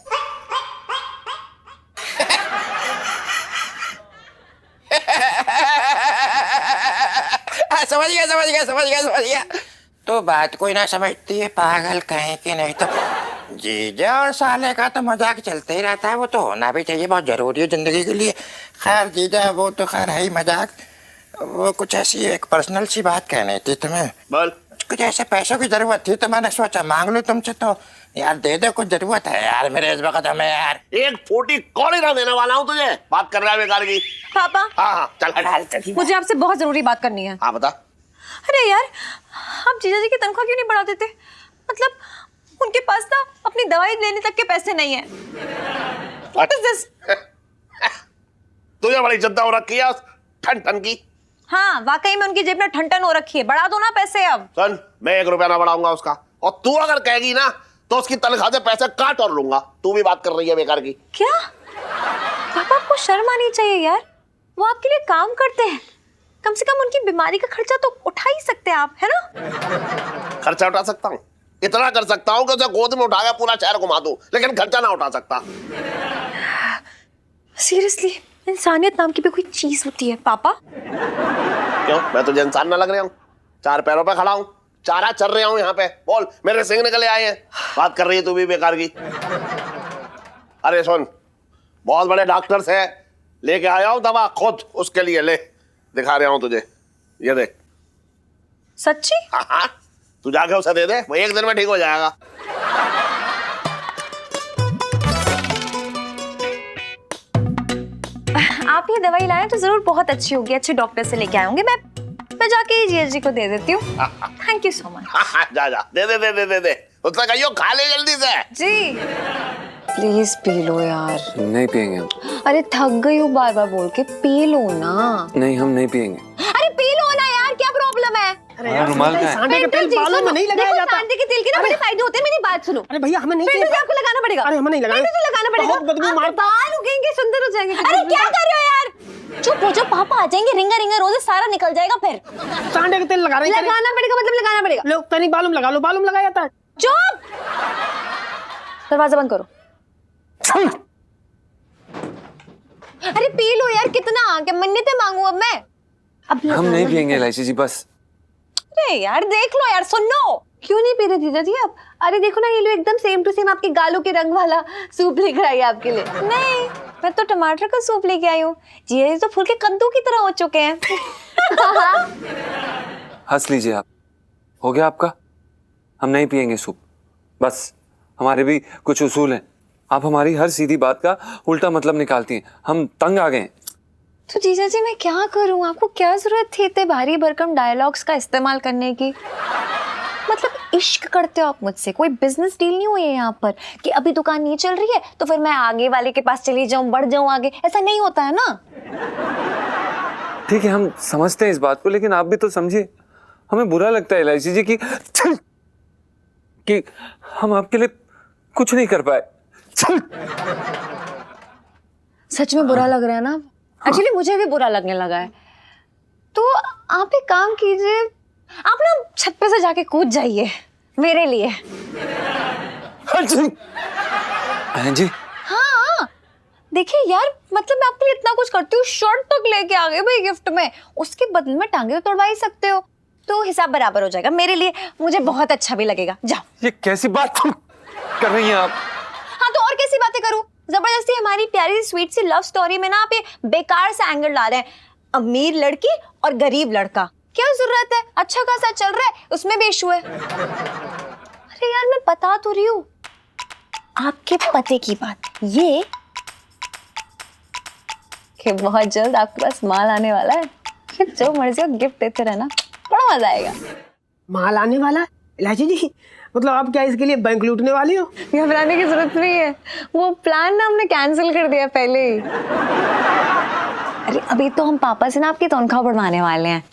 समझ गया। तो बात कोई ना समझती है, पागल कहीं की नहीं। तो जीजा और साले का तो मजाक चलते ही रहता है, वो तो होना भी चाहिए, बहुत जरूरी है जिंदगी के लिए। खैर जीजा वो तो खैर है ही मजाक, वो कुछ ऐसी एक पर्सनल सी बात कहनी थी तुम्हें। बोल। कुछ ऐसे पैसों की जरूरत थी तो मैंने सोचा मांग लूं तुमसे, तो यार दे दो, कुछ जरूरत है यार मेरे इस वक्त हमें यार। एक फूटी कौड़ी ना देने वाला हूँ तुझे, बात कर रहा है बेकार की। पापा हाँ चल हट। मुझे आपसे बहुत जरूरी बात करनी है। हाँ बता। अरे यार आप जीजा जी की तनख्वाह क्यों नहीं बढ़ा देते? मतलब उनके पास ना अपनी दवाई लेने तक के पैसे नहीं है। What is this? तुझे बड़ी चिंता हो रखी है ठन ठन की। हाँ वाकई में उनकी जेब में ठन हो रखी है, बढ़ा दो ना पैसे अब। सुन, मैं 1 रुपया ना बढ़ाऊंगा उसका, और तू अगर कहेगी ना तो उसकी तनख्वाह से पैसे काट और लूंगा। तू भी बात कर रही है बेकार की। क्या पापा, आपको शर्म आनी चाहिए यार, वो आपके लिए काम करते हैं, कम से कम उनकी बीमारी का खर्चा तो उठा ही सकते हैं आप, है ना? खर्चा उठा सकता हूँ, इतना कर सकता हूँ कि उसे गोद में उठा के पूरा शहर घुमा दूं, लेकिन खर्चा ना उठा सकता। सीरियसली इंसानियत नाम की भी कोई चीज होती है पापा? क्यों, मैं तुझे इंसान ना लग रहा हूँ? 4 पैरों पे खड़ा हूँ, चारा चल रहा हूँ यहाँ पे, बोल मेरे सिंह निकले आए हैं, बात कर रही है तू भी बेकार की। अरे सुन, बहुत बड़े डॉक्टर से लेके आया हूँ दवा, खुद उसके लिए ले, दिखा रहा हूँ तुझे, ये देख। सच्ची? हाँ, तू जाके उसे दे दे, वो 1 दिन में ठीक हो जाएगा। आप ये दवाई लाए तो जरूर बहुत अच्छी होगी, अच्छे डॉक्टर से लेके आए होंगे। मैं जाके जीजा जी को दे देती हूँ। Thank you so much. जा दे दे दे दे दे दे, उसने कहियो खा ले जल्दी से। जी प्लीज पी लो यार। नहीं पियेंगे हम। अरे थक गई हूँ बार बार बोल के, पी लो ना। नहीं हम नहीं पियेंगे। अरे पी लो ना यार, क्या प्रॉब्लम है? अरे रुमाल का है। सांडे के तेल बालों में नहीं लगाया जाता। सांडे के तेल के ना बड़े फायदे होते हैं, मेरी बात सुनो। अरे भैया हमें नहीं पेंटू जी आपको लगाना पड़ेगा। अरे हमें नहीं लगाना। पेंटू जी लगाना पड़ेगा। बहुत बदबू आपके मारता। बाल उगेंगे, सुंदर हो जाएंगे। अरे क्या कर रहे हो यार? चुप हो जाओ, पापा आ जाएंगे, रिंगा रिंगा रोज सारा निकल जाएगा फिर। सांडे के तेल लगा रहे हैं। लगाना पड़ेगा मतलब लगाना पड़ेगा। लो तनी बालूम लगा लो, बालूम लगाया जाता है। चुप, दरवाजा बंद करो। अरे पी लो यार, कितना क्या मन्नतें मांगू अब मैं? अब हम नहीं पियेंगे इलायची जी, बस। अरे यार देख लो यार, सुनो। क्यों नहीं पी रहे जीजा जी आप? अरे देखो ना, ये लो एकदम सेम टू सेम आपके गालों के रंग वाला सूप लेकर आई है आपके लिए। नहीं, मैं तो टमाटर का सूप लेके आई हूँ। जीजा जी तो फूल के कद्दू की तरह हो चुके हैं। हंस लीजिए आप, हो गया आपका। हम नहीं पियेंगे सूप, बस। हमारे भी कुछ उसूल हैं, आप हमारी हर सीधी बात का उल्टा मतलब निकालती हैं, हम तंग आ गए हैं। तो जीजा जी मैं क्या करूं? आपको क्या जरूरत थी इतने भारी भरकम डायलॉग्स का इस्तेमाल करने की? मतलब इश्क करते हो आप मुझसे? कोई बिजनेस डील नहीं हुई है यहाँ पर कि अभी दुकान नहीं चल रही है तो फिर मैं आगे वाले के पास चली जाऊं, बढ़ जाऊं आगे, ऐसा नहीं होता है ना। ठीक है, हम समझते हैं इस बात को, लेकिन आप भी तो समझिए। हमें बुरा लगता है इलायची जी कि हम आपके लिए कुछ नहीं कर पाए। सच में बुरा लग रहा है ना? एक्चुअली मुझे भी बुरा लगने लगा है। तो आप एक काम कीजिए, आप ना छत पे से जाके कूद जाइए मेरे लिए। हाँ जी। हाँ देखिए यार, मतलब मैं आपके लिए इतना कुछ करती हूँ, शर्ट तक लेके आ गए भाई गिफ्ट में, उसके बदले में टांगे तो तोड़वा ही सकते हो, तो हिसाब बराबर हो जाएगा मेरे लिए, मुझे बहुत अच्छा भी लगेगा। जाओ। ये कैसी बात कर रही हैं आप? हाँ तो और कैसी बातें करूं? जबरदस्ती हमारी प्यारी स्वीट सी लव स्टोरी में ना आप ये बेकार सा एंगल ला रहे हैं। अमीर लड़की और गरीब लड़का, क्या जरूरत है? अच्छा खासा चल रहा है, उसमें भी इशू है। अरे यार मैं बता तो रही हूँ, आपके पते की बात ये कि बहुत जल्द आपके पास माल आने वाला है, फिर जो मर्जी हो गिफ्ट देते रहना, बड़ा मजा आएगा। माल आने वाला है? इलायची जी, मतलब आप क्या इसके लिए बैंक लूटने वाली हो? घबराने की जरूरत नहीं है, वो प्लान ना हमने कैंसिल कर दिया पहले ही। अरे अभी तो हम पापा से ना आपकी तनख्वाह बढ़वाने वाले हैं।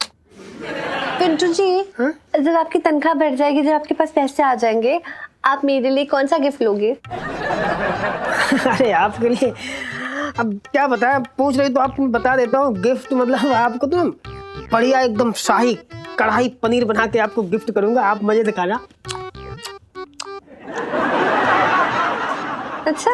पिंटू जी, जब आपकी तनख्वाह बढ़ जाएगी, जब आपके पास पैसे आ जाएंगे, आप मेरे लिए कौन सा गिफ्ट लोगे? अरे आपके लिए अब क्या बताया, पूछ रही तो आपको बता देता हूँ। गिफ्ट मतलब आपको तो बढ़िया एकदम शाही कढ़ाई पनीर बना के आपको गिफ्ट करूंगा, आप मजे से खाना। अच्छा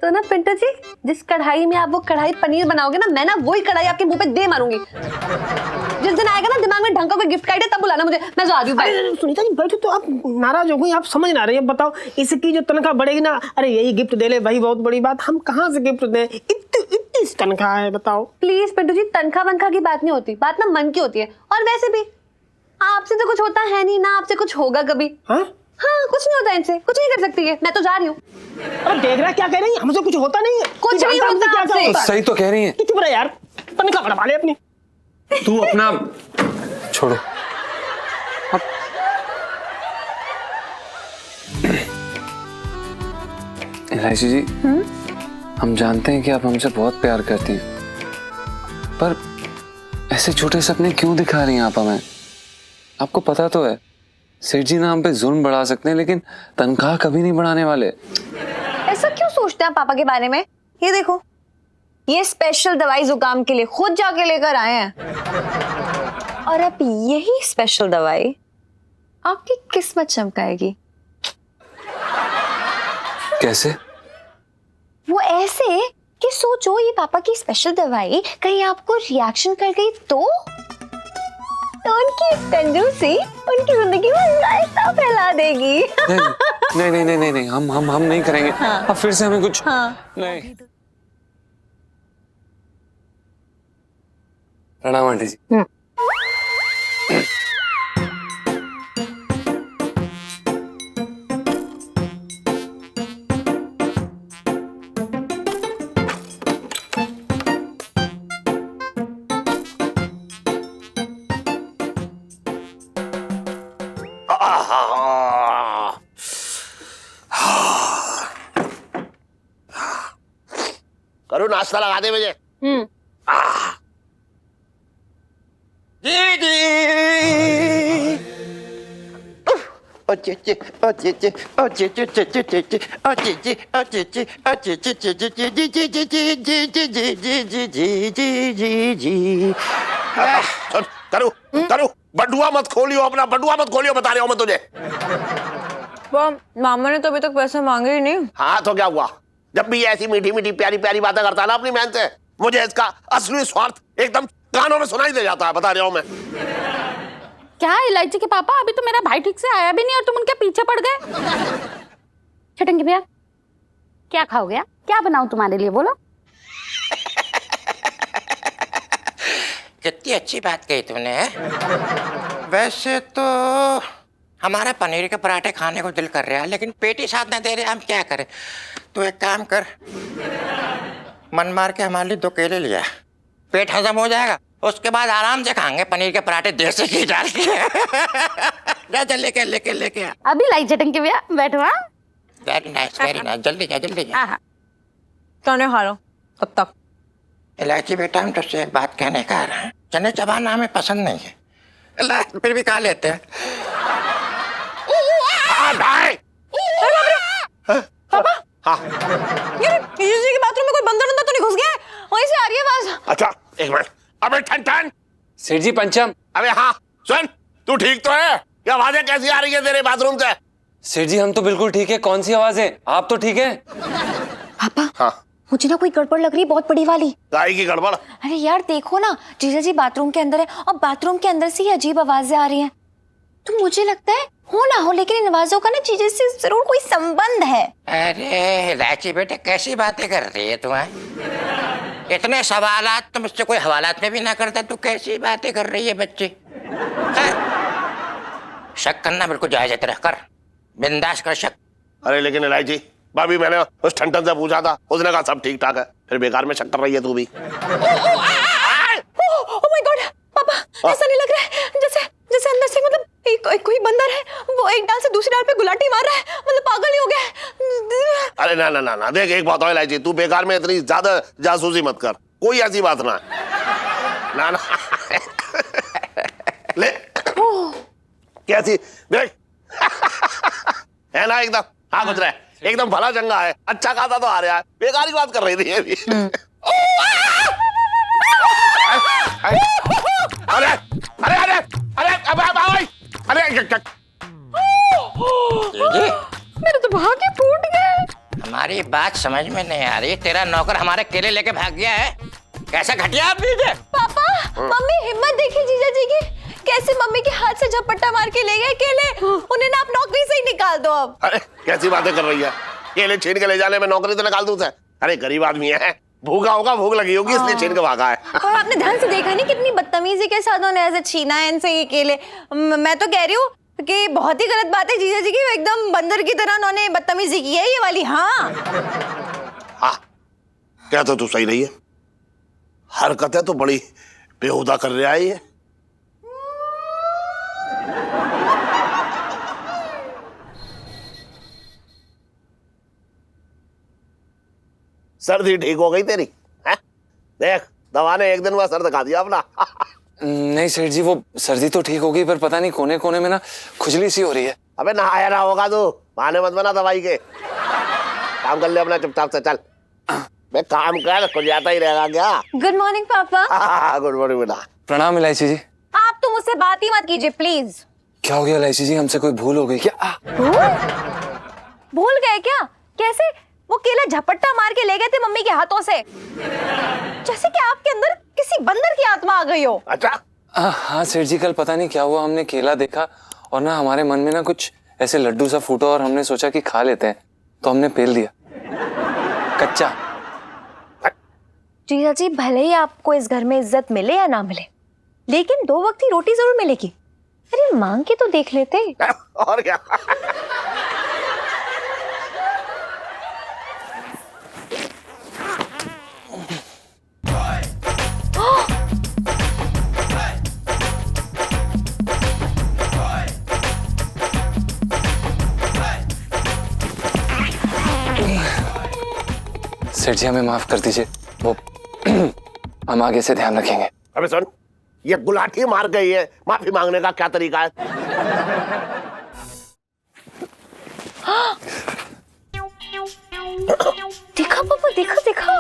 तो ना पिंटू जी, जिस कढ़ाई में आप वो कढ़ाई पनीर बनाओगे ना, मैं ना वही कढ़ाई आपके मुंह पे दे मारूंगी। जिस दिन आएगा ना दिमाग में ढंग का कोई गिफ्ट का आइडिया, तब बुलाना मुझे, मैं जा रही हूँ। अरे सुनीता जी बैठो, तो आप नाराज हो गई, आप समझ ना रही है। बताओ इसकी जो तनख्वाह बढ़ेगी ना, अरे यही गिफ्ट दे ले भाई, बहुत बड़ी बात, हम कहाँ से गिफ्ट दें? इतनी तनख्वाह है, बताओ। प्लीज पिंटू जी, तनख्वाह वनख्वाह की बात नहीं होती, बात ना मन की होती है। और वैसे भी आपसे तो कुछ होता है नहीं ना, आपसे कुछ होगा कभी? हाँ कुछ नहीं होता इनसे, कुछ नहीं कर सकती है, मैं तो जा रही हूँ। अरे देख रहा क्या कह रही है, हमसे कुछ होता नहीं है, कुछ नहीं होता आपसे। तो सही तो कह रही है। चुप रहे यार, तनख्वाह बढ़वा ले अपनी। तू अपना छोड़ो। इलायची जी, हम जानते हैं कि आप हमसे बहुत प्यार करती हैं, पर ऐसे छोटे सपने क्यों दिखा रही हैं आप हमें? आपको पता तो है सेठ जी ना हम पे जुल्म बढ़ा सकते हैं, लेकिन तनख्वाह कभी नहीं बढ़ाने वाले। ऐसा क्यों सोचते हैं पापा के बारे में? ये देखो, ये स्पेशल दवाई जुकाम के लिए खुद जाके लेकर आए हैं, और अब यही स्पेशल दवाई आपकी किस्मत चमकाएगी। कैसे? वो ऐसे कि सोचो, ये पापा की स्पेशल दवाई कहीं आपको रिएक्शन कर गई तो उनकी कंजूसी उनकी जिंदगी में रायता फैला देगी। नहीं नहीं नहीं नहीं नहीं, हम नहीं करेंगे। हाँ। अब फिर से हमें कुछ हाँ। नहीं। प्रणाम आंटी जी। करो नाश्ता लगा दे मुझे। जी जी ओ जी ओ जी ओ जी जी जी जी जी ओ जी ओ जी ओ जी जी जी जी जी जी जी जी जी जी जी जी जी जी। करो करो, बटुआ मत खोलियो अपना, बटुआ मत खोलियो, बता रहा हूँ मैं तुझे। मामा ने तो अभी तक पैसे मांगे ही नहीं। हाँ तो क्या हुआ, जब भी ऐसी मीठी मीठी प्यारी प्यारी बातें करता है ना अपनी बहन से, मुझे इसका असली स्वार्थ एकदम कानों में सुनाई दे जाता है, बता रहा हूँ मैं। क्या इलायची के पापा, अभी तो मेरा भाई ठीक से आया भी नहीं और तुम उनके पीछे पड़ गए। छटंगी भैया, क्या खाओगे? क्या बनाऊं तुम्हारे लिए, बोलो। कितनी अच्छी बात कही तुमने। वैसे तो हमारा पनीर के पराठे खाने को दिल कर रहा है, लेकिन पेट ही साथ ना दे रहे, हम क्या करें। तो एक काम कर, मन मार के हमारे लिए 2 केले लिया, पेट हजम हो जाएगा, उसके बाद आराम से खाएंगे पनीर के पराठे देसी घी डाल के। जा लेके लेके लेके आ। अभी लाई छटंगी भैया, बैठो। हाँ वेरी नाइस, जल्दी जा जल्दी जा। खाने खा लो तब तक। इलायची बेटा, हम तुझसे एक बात कहने का आ रहे हैं, चने चबाना हमें पसंद नहीं है, फिर भी खा लेते हैं। पापा, हाँ ये जी के बाथरूम में कोई बंदर तो नहीं घुस गया है? वहीं से आ रही है आवाज। अच्छा एक मिनट, अबे ठन ठन सेठ जी पंचम। अबे हाँ सुन, तू ठीक तो है? क्या आवाजें कैसी आ रही है तेरे बाथरूम से? सेठ जी हम तो बिल्कुल ठीक है, कौन सी आवाज है? आप तो ठीक है? पापा हाँ मुझे ना कोई गड़बड़ लग रही है, बहुत बड़ी वाली। गाय की गड़बड़? अरे यार देखो ना, जीजा जी बाथरूम के अंदर है और बाथरूम के अंदर से ही अजीब आवाजें आ रही हैं। तो मुझे लगता है हो ना हो, लेकिन इन आवाजों का ना जीजा से जरूर कोई संबंध है। अरे इलायची बेटे कैसी बातें कर रही है तुम्हें? इतने सवालात तो मुझसे कोई हवालात में भी ना करता, तू कैसी बातें कर रही है बच्ची? शक करना बिल्कुल जायज है तेरा, कर बिंदास कर शक। अरे लेकिन इलायची भाभी, मैंने उस ठंडन से पूछा था, उसने कहा सब ठीक ठाक है, फिर बेकार में शक कर रही है तू भी। ओह माय गॉड पापा, ऐसा नहीं लग रहा है जैसे जैसे अंदर से मतलब कोई बंदर है, वो एक डाल से दूसरी डाल पे गुलाटी मार रहा है, मतलब पागल ही हो गया है। अरे ना ना ना ना, देख एक बात है इलायची, तू बेकार में इतनी ज्यादा जासूसी मत कर, कोई ऐसी बात ना है। ना ना ले कैसी देख है ना एकदम, हाँ कुछ रहा एकदम भला चंगा है, अच्छा खासा तो आ रहा है, बेकार की बात कर रही थी ये भी। अरे अरे अरे अरे अरे मेरे तो भाग्य फूट गए। हमारी बात समझ में नहीं आ रही, तेरा नौकर हमारे केले लेके भाग गया है, कैसा घटिया आदमी है। पापा मम्मी हिम्मत देखी जीजा जी की, कैसे मम्मी के हाथ से झपट्टा मार के ले गए केले, उन्हें ना आप नौकरी से ही निकाल दो अब। अरे कैसी बातें कर रही है, केले छीन के ले जाने में नौकरी से निकाल दूं से? अरे गरीब आदमी है, भूखा होगा, भूख लगी होगी इसलिए छीन के भागा है। और आपने ध्यान से देखा नहीं कितनी बदतमीजी के साथ उन्होंने ऐसे छीना है इनसे ये केले। मैं तो कह रही हूँ कि बहुत ही गलत बात है जीजा जी की, एकदम बंदर की तरह उन्होंने बदतमीजी की है ये वाली। हाँ हाँ क्या तो तू सही नहीं है, हरकतें तो बड़ी बेहुदा कर रहा है ये। सर्दी ठीक हो गई तेरी है? देख दवा ने एक दिन में असर दिखा दिया अपना। नहीं सेठ जी, वो सर्दी तो ठीक हो गई, पर पता नहीं कोने कोने में ना खुजली सी हो रही है। अबे नहाया ना होगा तू, बहाने मत बना दवाई के, काम कर ले अपना चुपचाप से, चल मैं काम कर, खुल जाता ही रहेगा क्या। गुड मॉर्निंग पापा। गुड मॉर्निंग बेटा। प्रणाम इलायची जी। आप तो मुझसे बात ही मत कीजिए प्लीज। क्या हो गया इलायची जी, हमसे कोई भूल हो गई क्या? भूल गए क्या? कैसे? वो केला झपट्टा मार के ले गए थे मम्मी के हाथों से, जैसे कि आपके अंदर किसी बंदर की आत्मा आ गई हो। अच्छा हाँ सेठ जी, कल पता नहीं क्या हुआ, हमने केला देखा और ना हमारे मन में ना कुछ ऐसे लड्डू सा फूटा और हमने सोचा कि खा लेते हैं, तो हमने पेल दिया कच्चा। जीजा जी भले ही आपको इस घर में इज्जत मिले या ना मिले, लेकिन 2 वक्त की रोटी जरूर मिलेगी। अरे मांग के तो देख लेते। और क्या। सेठ जी हमें माफ कर दीजिए, वो हम आगे से ध्यान रखेंगे। अबे सुन, ये गुलाटी मार गई है, माफी मांगने का क्या तरीका है? देखा पापा, देखा देखा,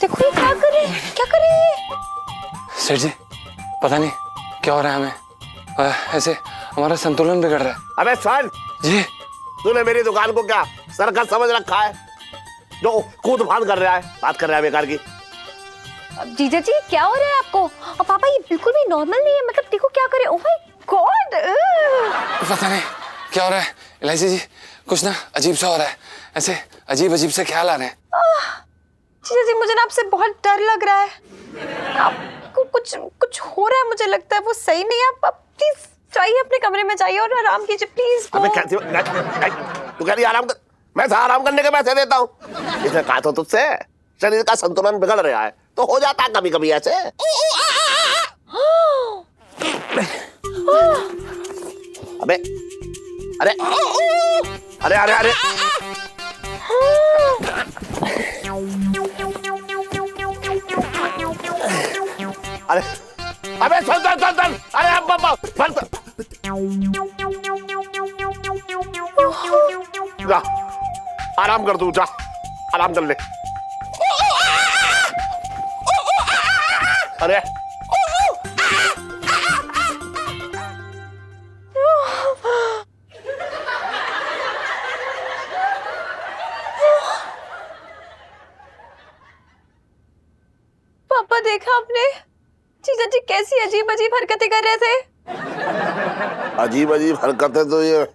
देखो ये क्या कर रहे हैं, क्या कर रहे हैं? सेठ जी पता नहीं क्या हो रहा है हमें, ऐसे हमारा संतुलन बिगड़ रहा है। अबे सुन जी, तूने मेरी दुकान को क्या सर्कस समझ रखा है, जो कूद फाद कर रहा है, बात कर रहा है बेकार की। अब जीजा जी क्या हो रहा है आपको? और पापा ये बिल्कुल भी नॉर्मल नहीं है, मतलब देखो क्या करे। ओह माय गॉड, पता नहीं क्या हो रहा है इलायची जी, कुछ ना अजीब सा हो रहा है, ऐसे अजीब अजीब से ख्याल आ रहे हैं। जीजा जी मुझे ना आपसे बहुत डर लग रहा है, आपको कुछ कुछ हो रहा है, मुझे लगता है वो सही नहीं है। आप प्लीज जाइए अपने कमरे में जाइए और आराम कीजिए प्लीज। अबे कैसी तू कह रही आराम कर, मैं आराम करने के पैसे देता हूँ, इसने कहा तो तुझसे शरीर का संतुलन बिगड़ रहा है, तो हो जाता है कभी कभी ऐसे। अबे अरे अरे अरे अरे अरे अबे चल चल चल चल, अरे अब बंद जा, आराम कर तू, जा आराम कर ले। अरे पापा देखा आपने जीजा जी कैसी अजीब अजीब हरकतें कर रहे थे। अजीब अजीब हरकतें तो ये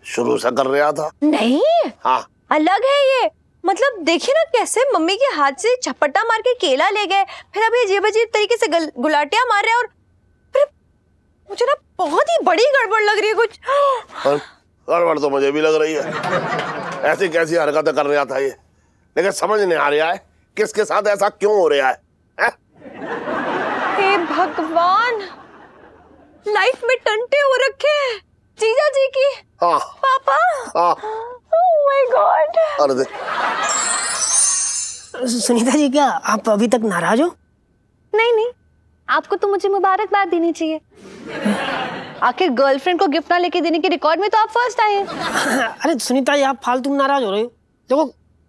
शुरू से कर रहा था। नहीं हाँ अलग है ये। मतलब देखिए ना कैसे मम्मी के हाथ से झपट्टा मार के केला ले गए, फिर अभी अजीब अजीब तरीके से गुलाटियां मार रहे हैं, और फिर मुझे ना बहुत ही बड़ी गड़बड़ लग रही है कुछ। गड़बड़ तो मुझे भी लग रही है। ऐसी कैसी हरकतें कर रहा था ये, लेकिन समझ नहीं आ रहा है किसके साथ ऐसा क्यों हो रहा है? हे भगवान, लाइफ में टंटे हो रखे हैं जीजा जी की। हाँ पापा। हाँ ओह माय गॉड। अरे देख, सुनीता जी क्या आप अभी तक नाराज हो? नहीं नहीं, आपको तो मुझे मुबारकबाद देनी चाहिए। आखिर गर्लफ्रेंड को गिफ्ट ना लेके देने के रिकॉर्ड में तो आप फर्स्ट आए हैं। अरे सुनीता जी आप फालतू में नाराज हो रहे हो। देखो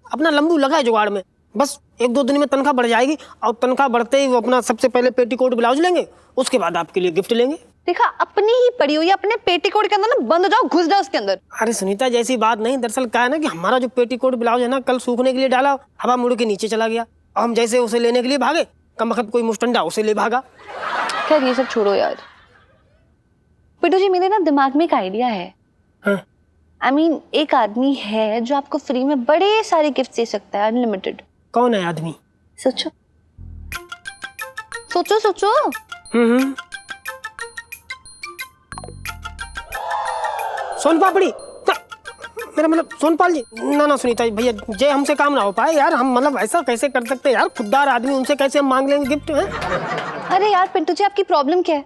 अपना लंबू लगा है जुगाड़ में, बस 1-2 दिन में तनख्वाह बढ़ जाएगी, और तनख्वाह बढ़ते ही वो अपना सबसे पहले पेटीकोट ब्लाउज लेंगे, उसके बाद आपके लिए गिफ्ट लेंगे। देखा अपनी ही पड़ी हुई है, अपने पेटीकोट के अंदर ना बंद हो जाओ, घुस जाओ उसके अंदर। अरे सुनीता जैसी बात नहीं, दरअसल क्या है ना कि हमारा जो पेटीकोट ब्लाउज है ना, कल सूखने के लिए डाला, हवा मुड़ के नीचे चला गया, और हम जैसे उसे लेने के लिए भागे, कम वक्त कोई मुस्टंडा उसे ले भागा। खैर ये सब छोड़ो यार। पिटू जी मेरे ना दिमाग में एक आइडिया है। हाँ। I mean, एक आदमी है जो आपको फ्री में बड़े सारे गिफ्ट दे सकता है, अनलिमिटेड। कौन है आदमी? सोचो सोचो सोचो। सोन पापड़ी मेरा मतलब सोनपाल जी। ना सुनीता जी भैया, जय हमसे काम ना हो पाए यार, हम मतलब ऐसा कैसे कर सकते हैं यार, खुददार आदमी, उनसे कैसे हम मांग लेंगे गिफ्ट है? अरे यार पिंटू जी आपकी प्रॉब्लम क्या है?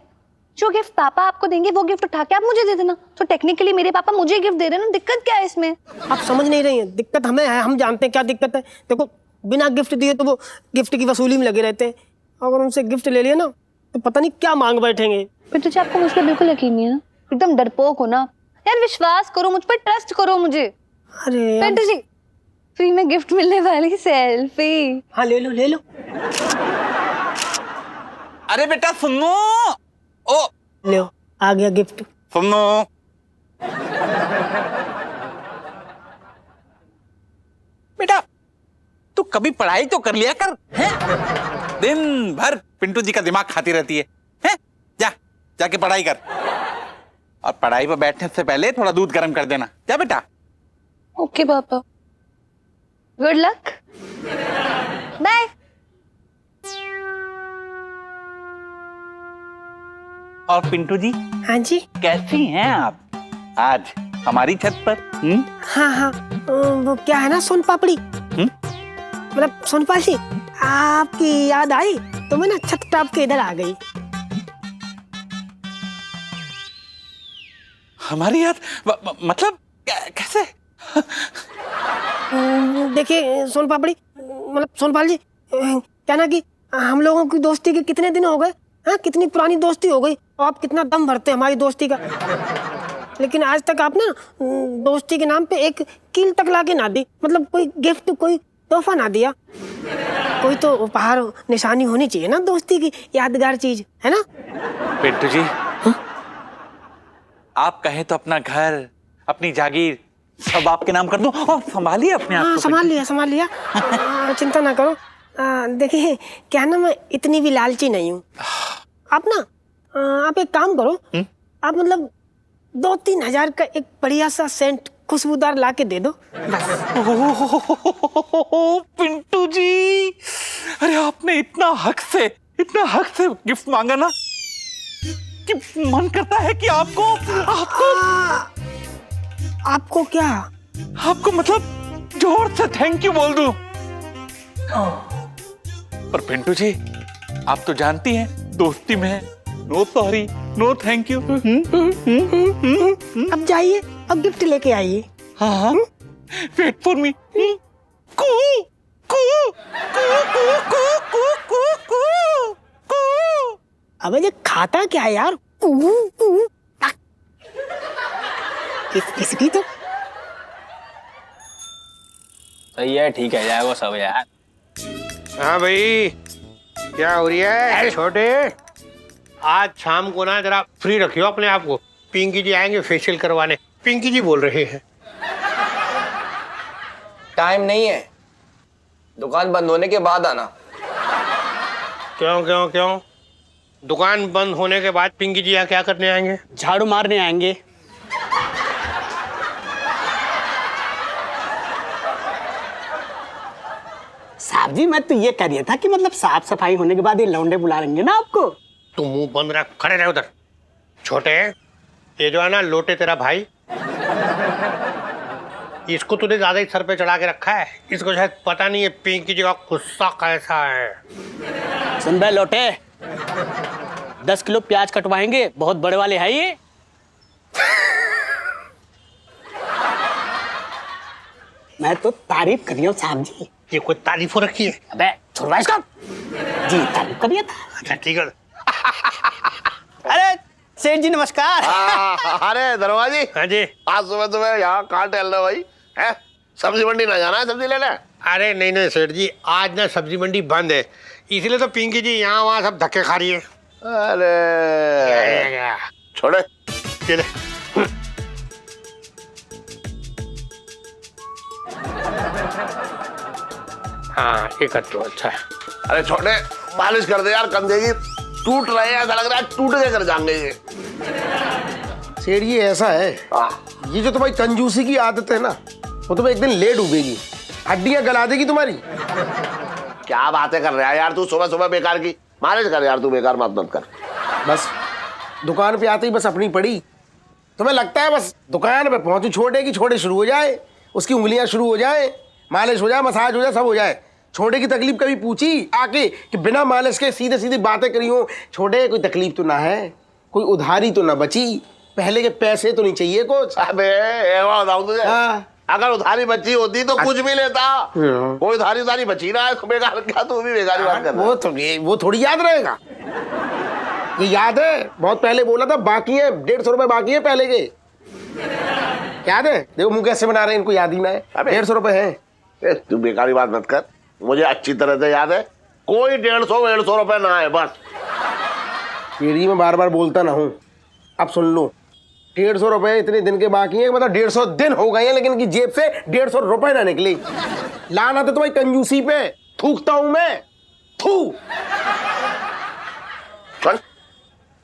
जो गिफ्ट पापा आपको देंगे वो गिफ्ट उठा के आप मुझे दे देना। तो टेक्निकली मेरे पापा मुझे गिफ्ट दे रहे हैं ना, दिक्कत क्या है इसमें? आप समझ नहीं रही हैं, दिक्कत हमें है, हम जानते हैं क्या दिक्कत है। देखो बिना गिफ्ट दिए तो वो गिफ्ट की वसूली में लगे रहते हैं, अगर उनसे गिफ्ट ले लिया ना तो पता नहीं क्या मांग बैठेंगे। पिंटू जी आपको मुझ पर बिल्कुल यकीन नहीं है ना? एकदम डरपोक हो ना यार, विश्वास करो मुझ पर, ट्रस्ट करो मुझे। अरे पिंटू जी फ्री में गिफ्ट मिलने वाली सेल्फी। हाँ ले लो ले लो। अरे बेटा सुनो, ओ ले आ गया गिफ्ट। सुनो, बेटा तू कभी पढ़ाई तो कर लिया कर, हैं? दिन भर पिंटू जी का दिमाग खाती रहती है, हैं? जाके पढ़ाई कर, और पढ़ाई पर बैठने से पहले थोड़ा दूध गर्म कर देना। जा बेटा। ओके पापा, गुड लक, बाय। और पिंटू जी हाँ जी कैसी हैं आप आज हमारी छत पर? हाँ वो क्या है ना सोन पापड़ी, मतलब सोनपाल जी आपकी याद आई तो मैं ना छत टाप के इधर आ गई। हमारी याद मतलब कैसे? देखिए सोन पापड़ी, मतलब सोनपाल जी, क्या ना कि हम लोगों की दोस्ती के कितने दिन हो गए, हाँ कितनी पुरानी दोस्ती हो गई, और आप कितना दम भरते हैं हमारी दोस्ती का, लेकिन आज तक आप ना दोस्ती के नाम पे एक कील तक लाके ना दी, मतलब कोई गिफ्ट कोई तोहफा ना दिया। कोई तो उपहार निशानी होनी चाहिए ना दोस्ती की, यादगार चीज है ना। पिंटू जी आप कहे तो अपना घर अपनी जागीर सब आपके नाम कर दूं, और संभालिए अपने आप को। संभाल लिया चिंता ना करो। देखिए क्या ना मैं इतनी भी लालची नहीं हूँ। आप ना आप एक काम करो, आप मतलब 2-3 हजार का एक बढ़िया सा सेंट खुशबूदार ला के दे दो बस। पिंटू जी, अरे आपने इतना हक से गिफ्ट मांगा ना कि मन करता है कि आपको क्या, आपको मतलब जोर से थैंक यू बोल दूं। पर पिंटू जी आप तो जानती हैं दोस्ती में no sorry no thank you. अब जाइए, अब गिफ्ट लेके आइए। हाँ वेट फॉर मी। अबे ये खाता क्या है यार? किसकी तो सही है, ठीक है, जाएगा सब यार। हाँ भाई क्या हो रही है छोटे? आज शाम को ना जरा फ्री रखियो अपने आप को। पिंकी जी आएंगे फेशियल करवाने। पिंकी जी बोल रहे हैं। टाइम नहीं है, दुकान बंद होने के बाद आना। क्यों क्यों क्यों? दुकान बंद होने के बाद पिंकी जी यहाँ क्या करने आएंगे? झाड़ू मारने आएंगे। साहब जी मैं तो ये कह रहा था कि मतलब साफ सफाई होने के बाद ये लौंडे बुला लेंगे ना आपको। तू मुंह बंद रख, खड़े रहे उधर। छोटे, ये जो है ना लोटे तेरा भाई, इसको तूने ज्यादा ही सर पे चढ़ा के रखा है। इसको शायद पता नहीं है पिंकी जी का गुस्सा कैसा है। सुन बे लोटे, 10 किलो प्याज कटवाएंगे, बहुत बड़े वाले हैं ये। मैं तो तारीफ कर रही हूँ साहब जी। ये कोई तारीफ हो रखी है? अबे छुड़वा इसको। जी तारीफ करिए था। अच्छा ठीक है। अरे सेठ जी नमस्कार। अरे दरवाजी। हाँ जी। आज सुबह सुबह यहाँ कहाँ टहल रहे हो भाई? है सब्जी मंडी ना जाना है सब्जी लेने? अरे नहीं नहीं सेठ जी, आज ना सब्जी मंडी बंद है, इसलिए तो पिंकी जी यहाँ वहाँ सब धक्के खा रही है। अरे छोड़े ये ले। हाँ ये कर दो, अच्छा है। अरे छोटे मालिश कर दे यार, कंधे की टूट रहे हैं, ऐसा लग रहा है टूट के कर जाएंगे ये। सेठ जी ऐसा है, ये जो तुम्हारी कंजूसी की आदत है ना, वो तुम्हें एक दिन ले डूबेगी, हड्डियां गला देगी तुम्हारी। क्या बातें कर रहा है यार तू सुबह सुबह बेकार की? मालिश कर यार तू, बेकार मत कर। बस दुकान पे आते ही बस अपनी पड़ी। तुम्हें लगता है बस दुकान पे पहुंचू छोटे की छोटे शुरू हो जाए, उसकी उंगलियां शुरू हो जाए, मालिश हो जाए, मसाज हो जाए, सब हो जाए। छोटे की तकलीफ कभी पूछी आके कि बिना मालिश के सीधे सीधे बातें करी हो? छोटे कोई तकलीफ तो ना है, कोई उधारी तो ना बची, पहले के पैसे तो नहीं चाहिए कुछ। अबे बताऊं तुझे, अगर उधारी बची होती तो कुछ भी लेता। कोई उधारी बची ना है, बेकार क्या तू भी बेकार बात कर रहा है। वो थोड़ी याद रहेगा। ये याद है बहुत पहले बोला था बाकी है 150 रुपए बाकी है पहले के, याद है? देखो मुंह कैसे बना रहे हैं, इनको याद ही ना है। 150 रुपए है। तू बेकारी बात मत कर, मुझे अच्छी तरह से याद है कोई 150 रुपए ना है बस। पीढ़ी में बार बार बोलता ना हूँ, अब सुन लो। 150 रुपए इतने दिन के बाकी है, मतलब 150 दिन हो गए हैं, लेकिन इनकी जेब से 150 रुपए ना निकले। लाना तो तुम्हारी कंजूसी पे थूकता हूं मैं, थू। चल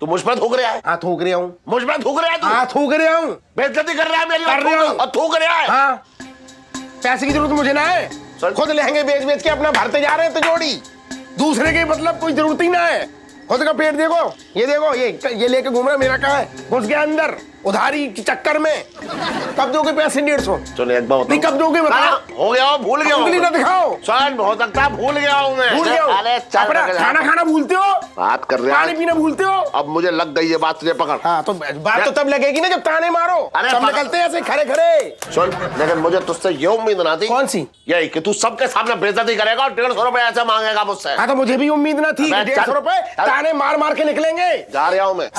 तू मुझ पर थूक रहा है? हाँ थूक रहा हूँ। मुझ पर थूक रहा है तू? हाँ थूक रहा हूँ। बेइज्जती कर रहा है मेरी? कर रहा हूँ। और थूक रहा है? हाँ पैसे की जरूरत मुझे ना है, खुद लहंगे बेच बेच के अपना भरते जा रहे हैं तिजोरी, दूसरे के मतलब कोई जरूरत ही ना है। खुद का पेट देखो, ये देखो, ये लेके घूम रहा है, मेरा कहाँ है? घुस गया अंदर उधारी के चक्कर में। कब दोगे पैसे? 150। चलो एक बार नहीं कब दोगे बता। हो गया हो, भूल गया उंगली ना दिखाओ। चल हो सकता है भूल गया हूँ मैं। भूल गया हूँ। अरे चल अपना खाना खाना भूलते हो, बात कर रहे पानी पीना भूलते हो। अब मुझे लग गई ये बात, तुझे पकड़। हाँ तो बात तो तब लगेगी ना जब ताने मारो। अरे सब निकलते हैं ऐसे खड़े खड़े। सुन, लेकिन मुझे तुझसे ये उम्मीद ना थी। कौन सी? यही कि तू सबके सामने बेइज्जती करेगा और 150 रुपए ऐसे मांगेगा मुझसे। हाँ तो मुझे भी उम्मीद ना थी। 150 रुपए ताने मार मार के निकलेंगे। जा रहा हूँ मैं।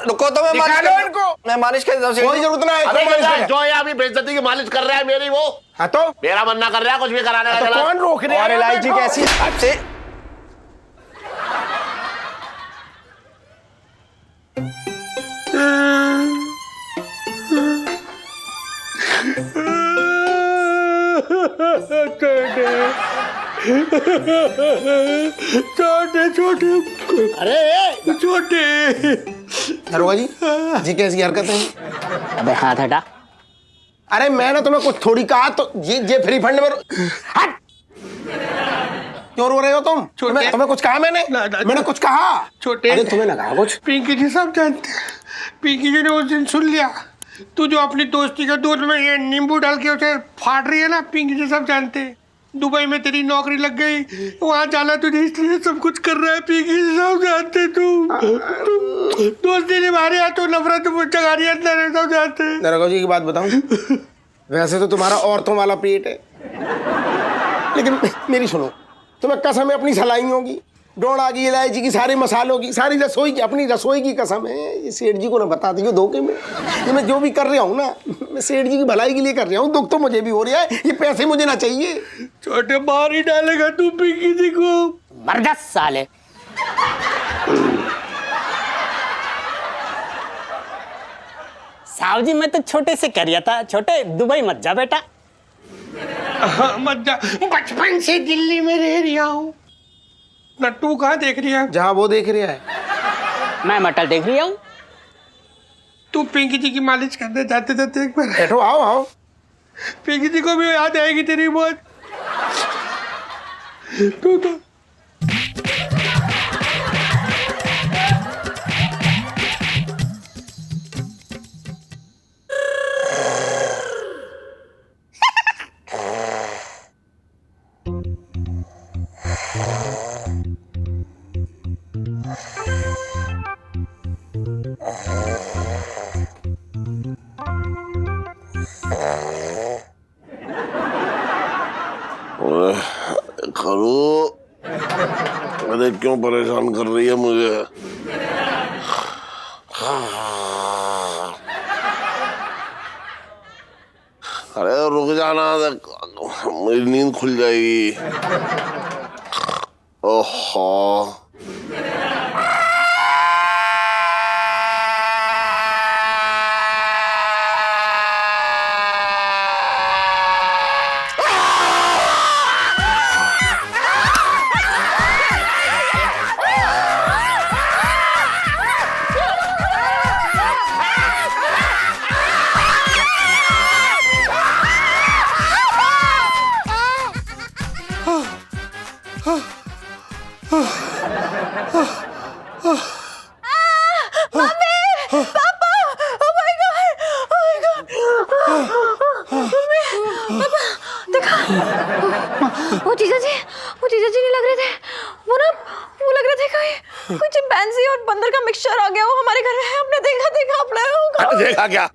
रुको तो मैं मालिश कर दूं। कोई जरूरत ना है। जो ये अभी बेइज्जती की मालिश कर रहा है मेरी, वो हाँ तो मेरा मन ना कर रहा है कुछ भी कराने का। तो कौन रोक रहा है? और इलायची कैसी आपसे? छोटे छोटे अरे छोटे दरोगा जी कैसी हरकत है? अबे हाथ हटा। अरे मैंने तुम्हें कुछ थोड़ी कहा तो ये फ्री फंड में हट। क्यों रो रहे हो तुम? तुम्हें कुछ कहा मैंने कुछ कहा? छोटे अरे तुम्हें ना कहा कुछ? पिंकी जी सब जानते हैं। पिंकी जी ने उस दिन सुन लिया तू जो अपनी दोस्ती का दूध में ये नींबू डाल के उसे फाड़ रही है ना, पिंकी जी सब जानते हैं। दुबई में तेरी नौकरी लग गई, वहाँ जाना तुझे इसलिए सब कुछ कर रहा है। पिंकी जी सब जानते। तू दोस्ती निभा रही है तो नफरत जगा रही है, सब जानते हैं। दरोगा जी की बात बताऊं, वैसे तो तुम्हारा औरतों वाला पेट है, लेकिन मेरी सुनो, तुम्हें कसम है अपनी सलाई होगी, डोड़ा की, इलायची की, सारे मसालों की, सारी रसोई की, अपनी रसोई की कसम है। ये सेठ जी को ना बता दियो धोखे में। ये मैं जो भी कर रहा हूँ ना, मैं सेठ जी की भलाई के लिए कर रहा हूँ। दुख तो मुझे भी हो रहा है, ये पैसे मुझे ना चाहिए। छोटे मार ही डालेगा तू पिंकी जी को। जबरदस्त साले। साहब जी मैं तो छोटे से कर था, छोटे दुबई मत जा बेटा। मत जा, बचपन से दिल्ली में रह रहा हूँ। नट्टू कहाँ देख रही है? जहाँ वो देख रहा है। मैं मटल देख रही हूँ। तू पिंकी जी की मालिश करने जाते जाते एक बार बैठो, आओ आओ। पिंकी जी को भी याद आएगी तेरी मौत। तू तो करो, अरे क्यों परेशान कर रही है मुझे? अरे रुक जाना, मेरी नींद खुल जाएगी। ओहो, वो जीजा जी नहीं लग रहे थे। वो लग रहे थे कोई चिंपैंजी और बंदर का मिक्सचर आ गया। वो हमारे घर में है। हमने देखा अपने। देखा क्या?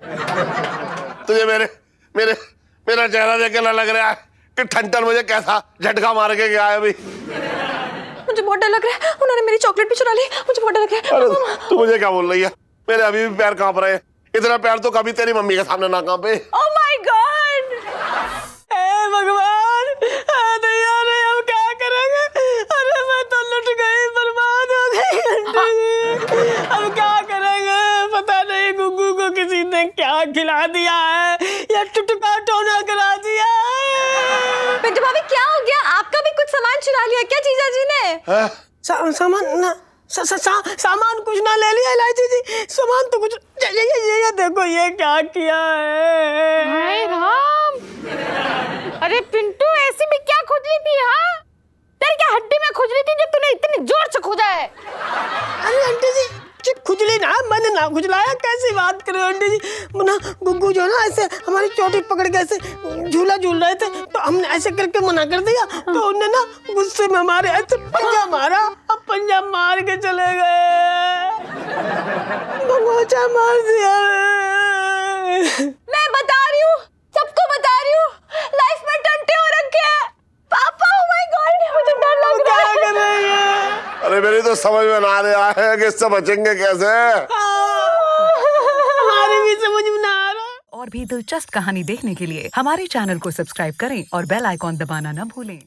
तुझे मेरा चेहरा देख के लग रहा है कि ठंटर मुझे कैसा झटका मार के गया है अभी। मुझे बहुत डर लग रहा है। उन्होंने मेरी चॉकलेट भी चुरा ली। मुझे बहुत डर लग रहा है। अरे तू मुझे क्या बोल रही है? मेरे अभी भी पैर कांप रहे हैं। इतना पैर तो कभी तेरी मम्मी के सामने ना कांपे। ओह माय गॉड, हे भगवान, अरे हम क्या करेंगे? अरे मैं तो लुट गई, बर्बाद हो गई। अब क्या करेंगे? पता नहीं गुग्गू को किसी ने क्या खिला दिया है या टुटका टोना करा दिया है। पिंटू भाभी क्या हो गया? आपका भी कुछ सामान चुरा लिया क्या जीजा जी ने? सामान कुछ ना ले लिया इलायची जी। सामान तो कुछ ये देखो ये क्या किया है। हाय राम, अरे पिंटू ऐसी भी क्या खुजली थी? हाँ, तेरी क्या हड्डी में खुजली थी जो तूने इतनी जोर से खुजा है? अरे आंटी जी खुजली ना, मैंने ना खुजलाया। कैसी बात कर रहे हो आंटी जी? ना गुग्गू जो ना ऐसे हमारी चोटी पकड़ के ऐसे झूला झूल रहे थे, तो हमने ऐसे करके मना कर दिया, तो उन्होंने ना गुस्से में हमारे ऐसे पंजा मारा। अब पंजा मार के चले गए, भगोचा मार दिया। मैं बता रही हूँ, सबको बता रही हूँ, लाइफ में टंटे हो रखे हैं। पापा, ओह माय गॉड, मुझे डर लग रहा है। क्या कर रही है? अरे मेरी तो समझ में ना आ रहा है कि इससे बचेंगे कैसे। हमारी भी समझ में ना आ रहा। और भी दिलचस्प कहानी देखने के लिए हमारे चैनल को सब्सक्राइब करें और बेल आइकॉन दबाना न भूलें।